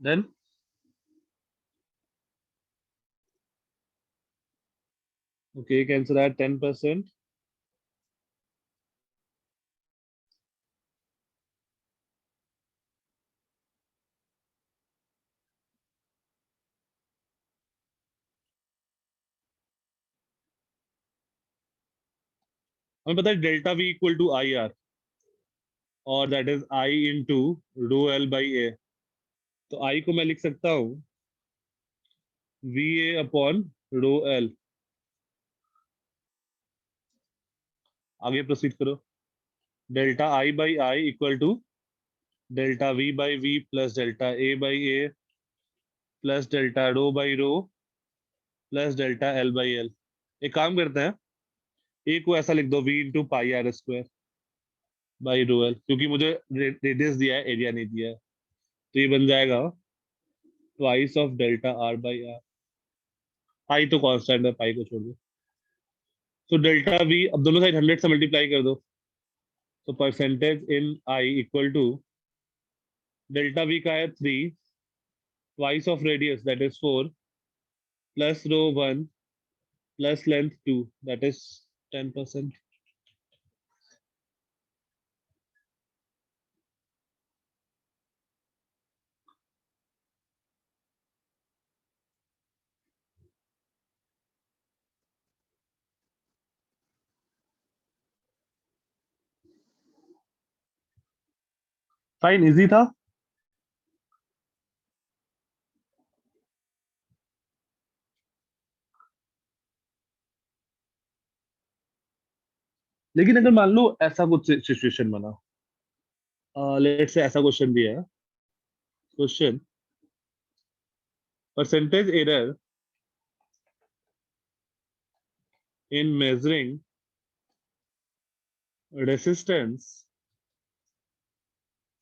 Then okay, you can answer at 10%. हमें पता है delta V equal to I R, और that is I into rho L by A. तो I को मैं लिख सकता हूँ V A upon rho L. आगे प्रोसीड करो। Delta I by I equal to delta V by V plus delta A by A plus delta rho by rho plus delta L by L. एक काम करते हैं, A को ऐसा लिख दो V into pi R square by rho L, क्योंकि मुझे रेडियस दिया है, एरिया नहीं दिया है। तो ये बन जाएगा twice of delta R by R. Pi तो कांस्टेंट है, पाई को छोड़ दो। तो डेल्टा वी, अब दोनों साइड 100 से मल्टीप्लाई कर दो। तो percentage in I equal to delta V का है 3, twice of radius that is 4 plus rho 1 plus length 2 that is 10%। Fine, easy था। लेकिन अगर मान लो ऐसा कुछ सिचुएशन बना, लेट्स से ऐसा क्वेश्चन दिया है, question percentage error in measuring resistance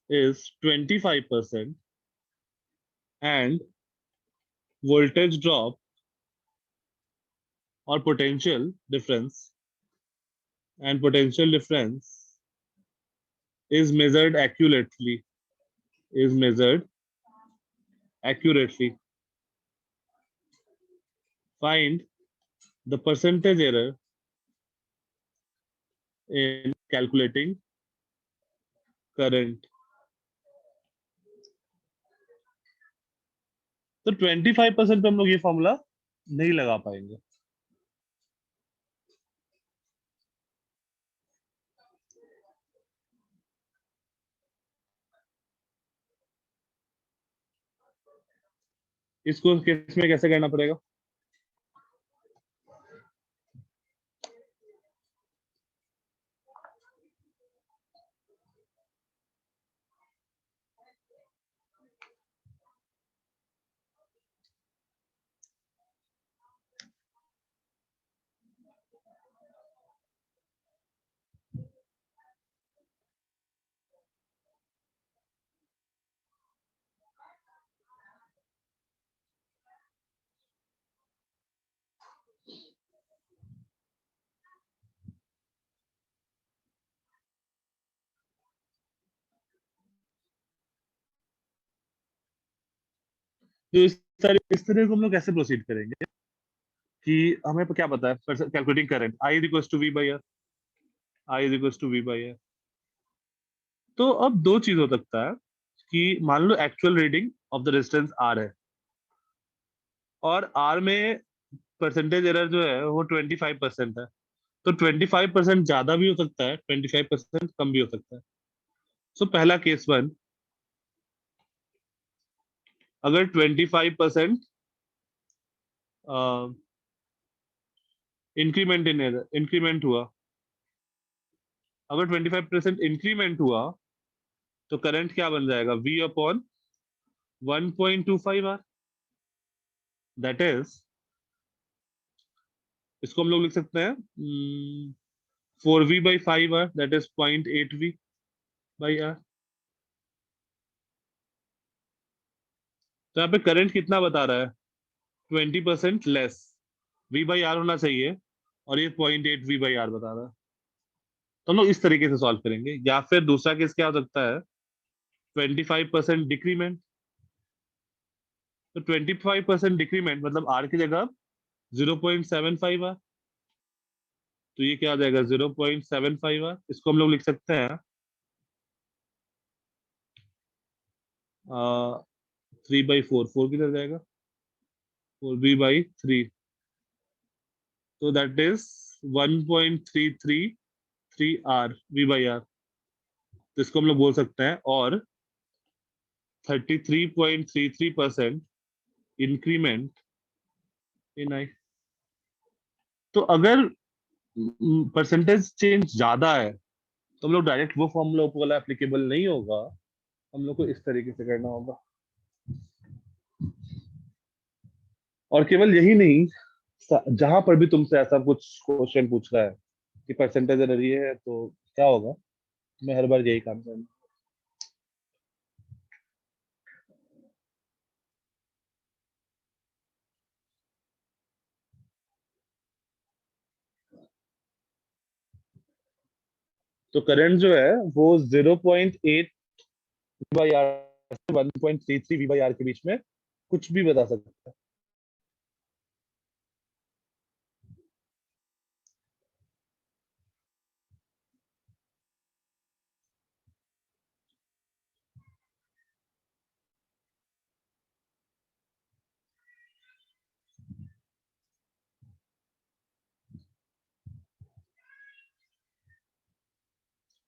is 25% and voltage drop or potential difference is measured accurately, is measured accurately. Find the percentage error in calculating current. तो 25% पे हम लोग ये फॉर्मूला नहीं लगा पाएंगे। इसको केस में कैसे करना पड़ेगा? तो इस तरह को हम लोग कैसे प्रोसीड करेंगे कि हमें क्या पता है, calculating current I equals to V by R, I equals to V by R। तो अब दो चीज हो सकता है कि मान लो actual reading of the resistance R है और R में परसेंटेज एरर जो है वो 25% है, तो 25% ज्यादा भी हो सकता है, 25% कम भी हो सकता है। सो पहला केस वन, अगर 25% इंक्रीमेंट इन एरर इंक्रीमेंट हुआ, अगर 25% इंक्रीमेंट हुआ तो करंट क्या बन जाएगा? V upon 1.25 R। That is, इसको हम लोग लिख सकते हैं 4V by 5 R, that is 0.8V by R। तो यहाँ पे करंट कितना बता रहा है? 20% लेस, V बाई R होना चाहिए और ये 0.8V बाई R बता रहा है। तो हम लोग इस तरीके से सॉल्व करेंगे। या फिर दूसरा केस क्या हो सकता है? 25% डिक्रीमेंट। तो 25% डिक्रीमेंट मतलब R की जगह 0.75 R, तो ये क्या आ जाएगा? 0.75 R। इसको हम लोग लिख सकते हैं 3/4, 4 किधर जाएगा? 4V/3, तो that is 1.333 R V by R। तो इसको हम लोग बोल सकते हैं, और 33.33% इंक्रीमेंट इन I। तो अगर परसेंटेज चेंज ज्यादा है तो हम लोग डायरेक्ट वो फॉर्मूला वाला एप्लीकेबल नहीं होगा, हम लोग को इस तरीके से करना होगा। और केवल यही नहीं, जहां पर भी तुमसे ऐसा कुछ क्वेश्चन पूछ रहा है कि परसेंटेज एरर ये है तो क्या होगा, मैं हर बार यही काम करूंगा। तो करंट जो है वो 0.8 बाई आर से 1.33 वी बाई आर के बीच में कुछ भी बता सकता है।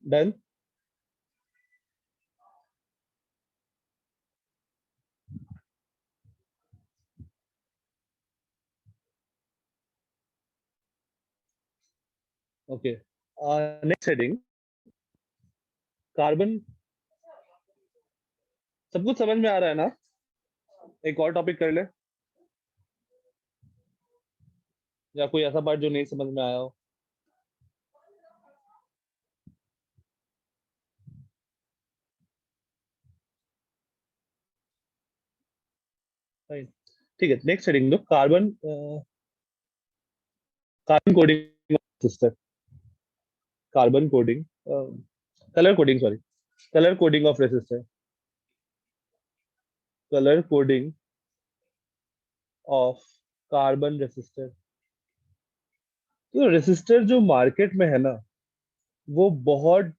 Done. Okay, next heading, carbon. सब कुछ समझ में आ रहा है ना? एक और टॉपिक कर ले, या कोई ऐसा पार्ट जो नहीं समझ में आया हो? Fine. ठीक है, next heading low, carbon, carbon coding system, carbon coding, colour coding, sorry, colour coding of resistor, colour coding of carbon resistor. तो रेसिस्टर जो मार्केट में है ना, वो बहुत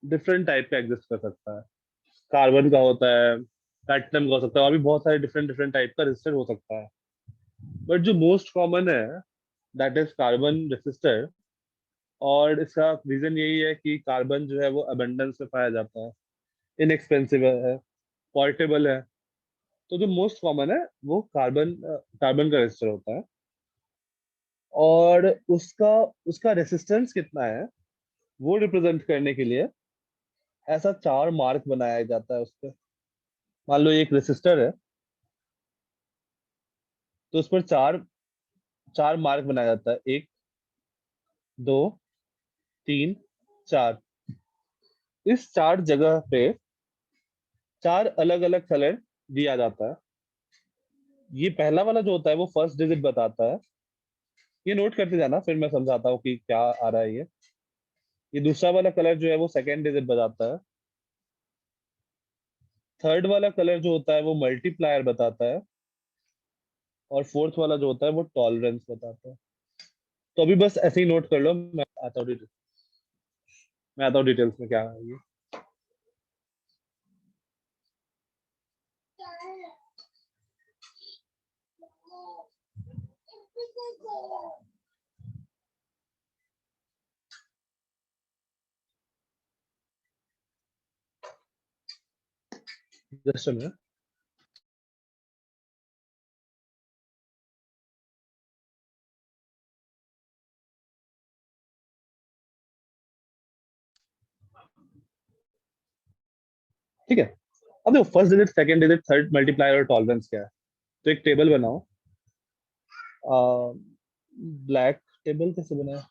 डिफरेंट टाइप का एग्जिस्ट कर सकता है। कार्बन का होता है, प्लैटिनम का हो सकता है, और भी बहुत सारे डिफरेंट डिफरेंट टाइप का रेसिस्टर हो सकता है। बट जो मोस्ट कॉमन है, दैट इज कार्बन रेसिस्टर। और इसका रीजन यही है कि कार्बन जो है वो अबंडेंस में पाया जाता है, इनएक्सपेंसिव है, पोर्टेबल है। तो जो मोस्ट कॉमन है वो कार्बन का रेसिस्टर होता है। और उसका उसका रेसिस्टेंस कितना है वो रिप्रेजेंट करने के लिए ऐसा 4 मार्क बनाया जाता है उस पे। मान लो एक रेसिस्टर है, तो उस पर चार चार मार्क बनाया जाता है, 1, 2, 3, 4। इस 4 जगह पे 4 अलग अलग कलर दिया जाता है। ये पहला वाला जो होता है वो फर्स्ट डिजिट बताता है, ये नोट करते जाना, फिर मैं समझाता हूँ कि क्या आ रहा है ये दूसरा वाला कलर जो है वो सेकेंड डिजिट बताता है। थर्ड वाला कलर जो होता है वो मल्टीप्लायर बताता है। और फोर्थ वाला जो होता है वो टॉलरेंस बताता है। तो अभी बस ऐसे ही नोट कर लो, मैं आता हूँ डिटेल्स में क्या है ये। Just a minute. ठीक है, अब देखो first digit, second digit, third multiplier और टॉलरेंस क्या है। तो एक टेबल बनाओ। ब्लैक टेबल कैसे बनाए?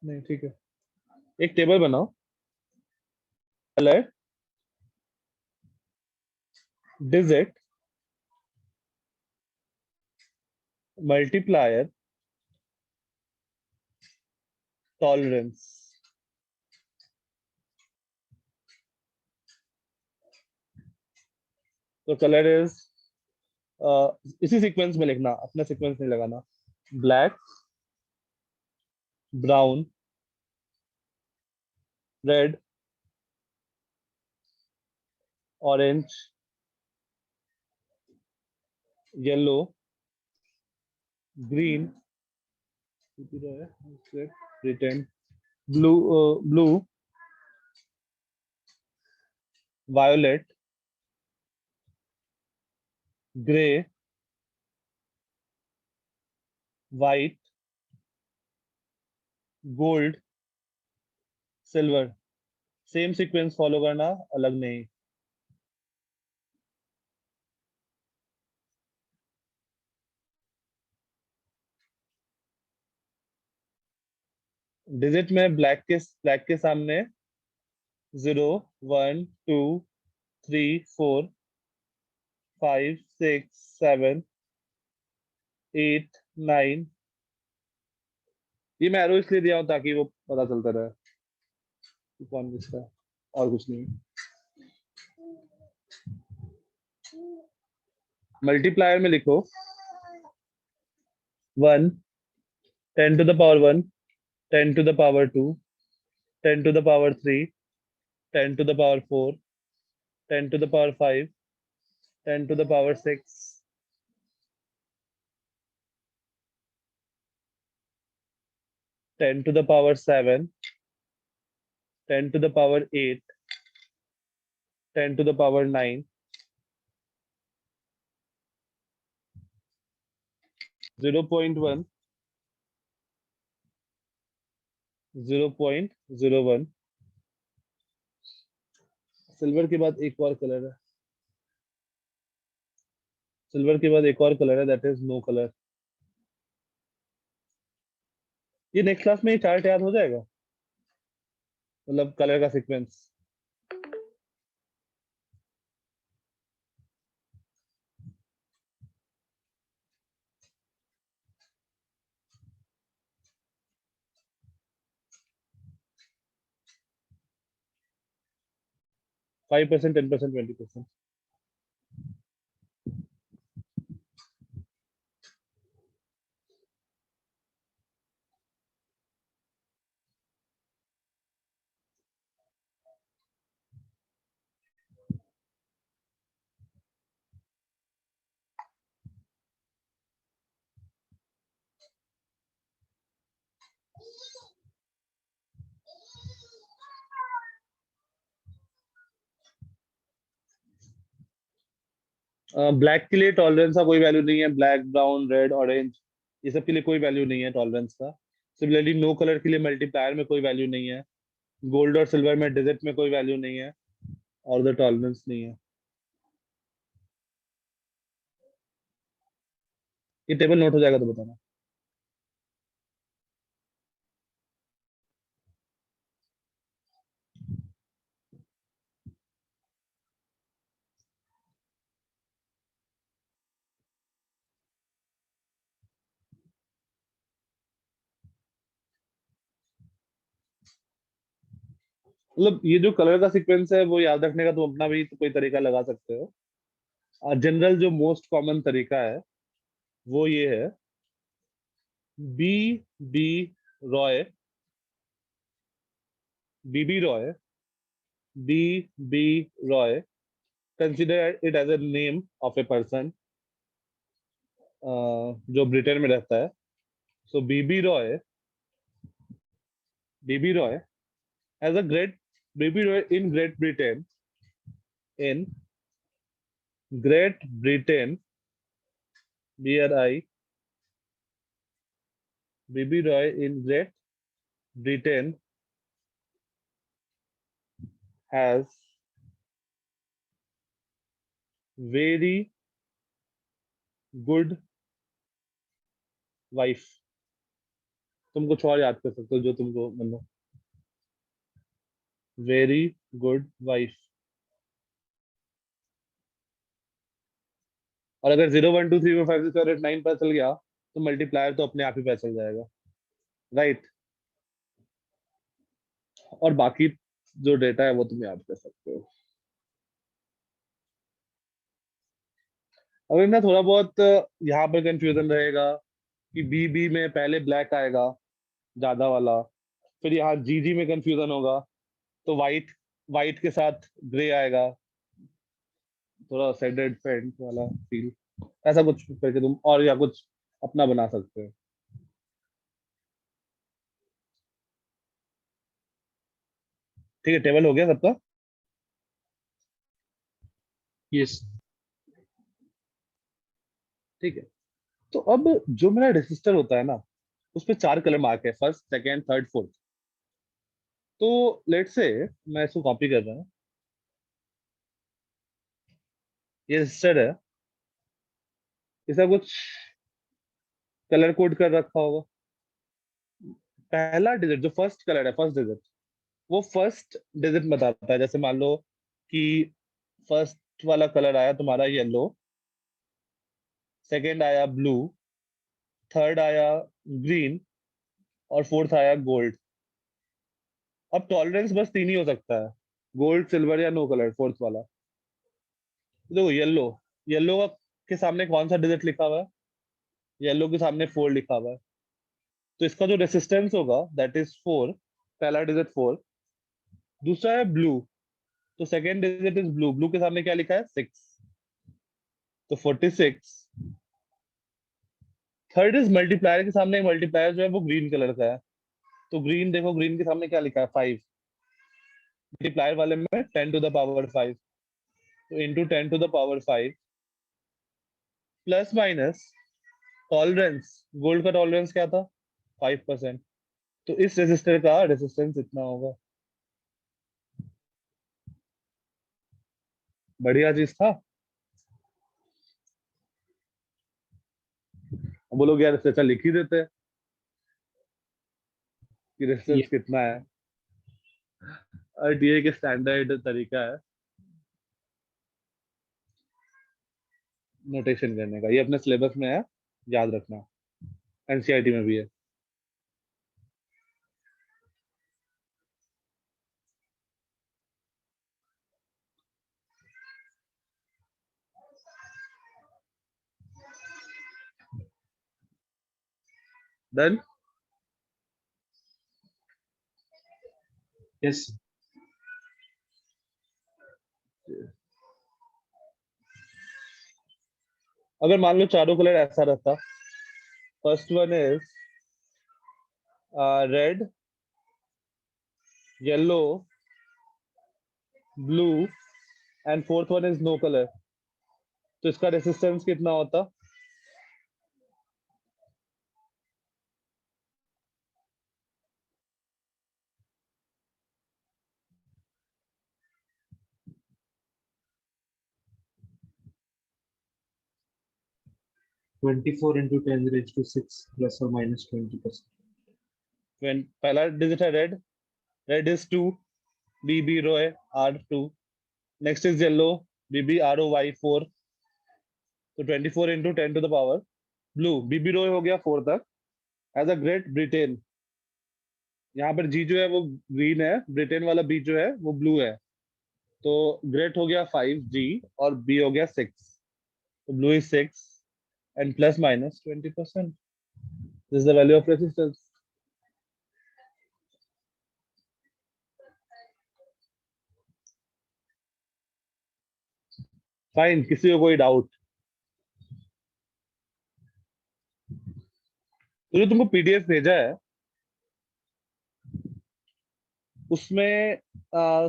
नहीं, ठीक है, एक टेबल बनाओ। Colour, digit, multiplier, tolerance. तो कलर इज, इसी सीक्वेंस में लिखना, अपना सीक्वेंस नहीं लगाना। Black, brown, red, orange, yellow, green, return, blue, blue, violet, grey, white, gold, silver. Same sequence follow करना, अलग नहीं। डिजिट में ब्लैक के सामने 0, 1, 2, 3, 4, 5, 6, 7, 8, 9। ये मैं एरो इसलिए दिया हूं ताकि वो पता चलता रहे कि कौन किसका है, और कुछ नहीं। मल्टीप्लायर में लिखो 1, 10 to the power 1, 10 to the power 2, 10 to the power 3, 10 to the power 4, 10 to the power 5, 10 to the power 6, 10 to the power 7, 10 to the power 8, 10 to the power 9, 0.1, 0.01। Silver के बाद एक और कलर है, सिल्वर के बाद एक और कलर है, दैट इज नो कलर। ये नेक्स्ट क्लास में ये चार्ट याद हो जाएगा, मतलब कलर का सीक्वेंस। Five percent, 10%, 20%। ब्लैक के लिए टॉलरेंस का कोई वैल्यू नहीं है, ब्लैक, ब्राउन, रेड, ऑरेंज, ये सब के लिए कोई वैल्यू नहीं है टॉलरेंस का। सिमिलरली नो कलर के लिए मल्टीप्लायर में कोई वैल्यू नहीं है, गोल्ड और सिल्वर में डिजिट में कोई वैल्यू नहीं है, और द टॉलरेंस नहीं है। ये टेबल नोट हो जाएगा तो बताना। मतलब ये जो कलर का सीक्वेंस है वो याद रखने का तुम अपना भी तो कोई तरीका लगा सकते हो। जनरल जो मोस्ट कॉमन तरीका है वो ये है, B B Roy, B B Roy, B B Roy, consider it as a name of a person जो ब्रिटेन में रहता है। So B B Roy as a great, B B Roy in great Britain, in great Britain, BRI, B B Roy in great Britain has very good wife। तुम कुछ और याद कर सकते हो जो तुमको मतलब, वेरी गुड वाइफ। और अगर 0 1 2 3 4 5 6 7 8 9 पता चल गया तो मल्टीप्लायर तो अपने आप ही पता चल जाएगा, राइट। और बाकी जो डेटा है वो तुम याद कर सकते हो। अगर ना थोड़ा बहुत यहाँ पर कंफ्यूजन रहेगा कि बी में पहले ब्लैक आएगा ज्यादा वाला, फिर यहाँ जी में कंफ्यूजन होगा तो वाइट, वाइट के साथ ग्रे आएगा, थोड़ा सेडेड पेंट वाला फील, ऐसा कुछ करके तुम और या कुछ अपना बना सकते हो। ठीक है, टेबल हो गया सबका। यस। ठीक है, तो अब जो मेरा रेसिस्टर होता है ना उस पे 4 कलर मार्क है, फर्स्ट, सेकेंड, थर्ड, फोर्थ। तो लेट से मैं इसको कॉपी कर रहा हूँ, ये रेसिस्टर है, इसका कुछ कलर कोड कर रखा होगा। पहला डिजिट जो फर्स्ट कलर है, फर्स्ट डिजिट, वो फर्स्ट डिजिट बताता है। जैसे मान लो कि फर्स्ट वाला कलर आया तुम्हारा येलो, सेकेंड आया ब्लू, थर्ड आया ग्रीन, और फोर्थ आया गोल्ड। अब टॉलरेंस बस 3 ही हो सकता है, गोल्ड, सिल्वर या नो कलर, फोर्थ वाला। देखो येलो, येलो का के सामने कौन सा डिजिट लिखा हुआ है, येलो के सामने 4 लिखा हुआ है, तो इसका जो रेसिस्टेंस होगा दैट इज 4, पहला डिजिट 4। दूसरा है ब्लू, तो second digit is blue, blue के सामने क्या लिखा है, 6, तो 46। थर्ड इज मल्टीप्लायर, के सामने मल्टीप्लायर जो है वो ग्रीन कलर का है, तो ग्रीन देखो, ग्रीन के सामने क्या लिखा है, 5, मल्टीप्लायर वाले में 10⁵ तो into 10⁵ plus minus tolerance, gold का टॉलरेंस क्या था? 5%। तो इस रेजिस्टर का रेजिस्टेंस इतना होगा। बढ़िया चीज था। अब बोलोगे यार इससे अच्छा लिख ही देते कि रेजिस्टेंस कितना है। RTA के स्टैंडर्ड तरीका है नोटेशन करने का, ये अपने सिलेबस में है, याद रखना, एनसीईआरटी में भी है। डन। यस अगर मान लो चारों कलर ऐसा रहता, first one is red, yellow, blue and fourth one is no colour, तो इसका रेसिस्टेंस कितना होता? -24 into 10 raised to 6 plus or minus 20%. पहला डिजिट है रेड, रेड इज 2, BB रो है R2, next is yellow, BB ROY 4, तो 24 into 10 to the power, blue BB रो हो गया 4 तक, एज अ ग्रेट ब्रिटेन, यहाँ पर G जो है वो ग्रीन है, ब्रिटेन वाला B जो है वो ब्लू है, तो ग्रेट हो गया 5G और B हो गया 6, तो blue is 6 and plus minus 20%. This is the value of resistance. Fine. किसी को कोई डाउट? तो जो तुमको PDF भेजा है उसमें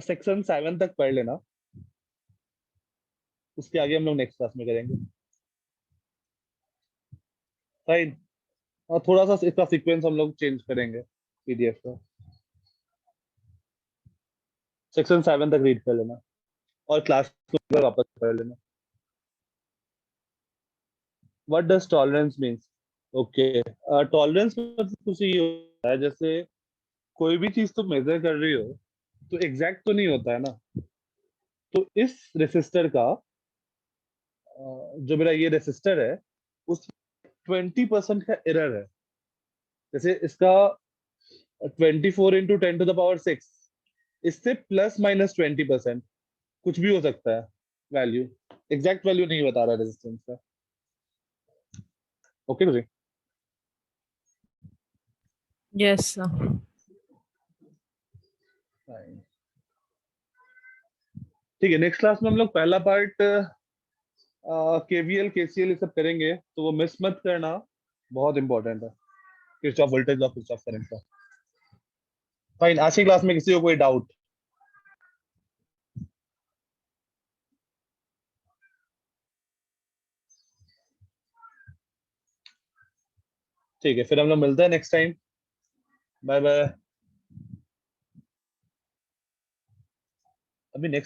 सेक्शन 7 तक पढ़ लेना, उसके आगे हम लोग नेक्स्ट क्लास में करेंगे। फाइन। और थोड़ा सा इसका सीक्वेंस हम लोग चेंज करेंगे PDF का। सेक्शन 7 तक रीड कर लेना और क्लास को वापस पढ़ लेना। What does tolerance means? Okay, tolerance मतलब कुछ ये होता है, जैसे कोई भी चीज तुम मेजर कर रही हो तो एग्जैक्ट तो नहीं होता है ना, तो इस रेसिस्टर का जो मेरा ये रेसिस्टर है उस 20% का एरर है। जैसे इसका 24 into 10 to the power 6, इससे प्लस माइनस 20% कुछ भी हो सकता है वैल्यू, एग्जैक्ट वैल्यू नहीं बता रहा रेजिस्टेंस का। ओके जी। Yes, sir. ठीक है, नेक्स्ट क्लास में हम लोग पहला पार्ट KVL KCL ये सब करेंगे, तो वो मिस मत करना, बहुत इंपॉर्टेंट है, किरचॉफ वोल्टेज और किरचॉफ करंट का। फाइन। आज की क्लास में किसी को कोई डाउट? ठीक है, फिर हम लोग मिलते हैं नेक्स्ट टाइम। Bye bye. अभी नेक्स्ट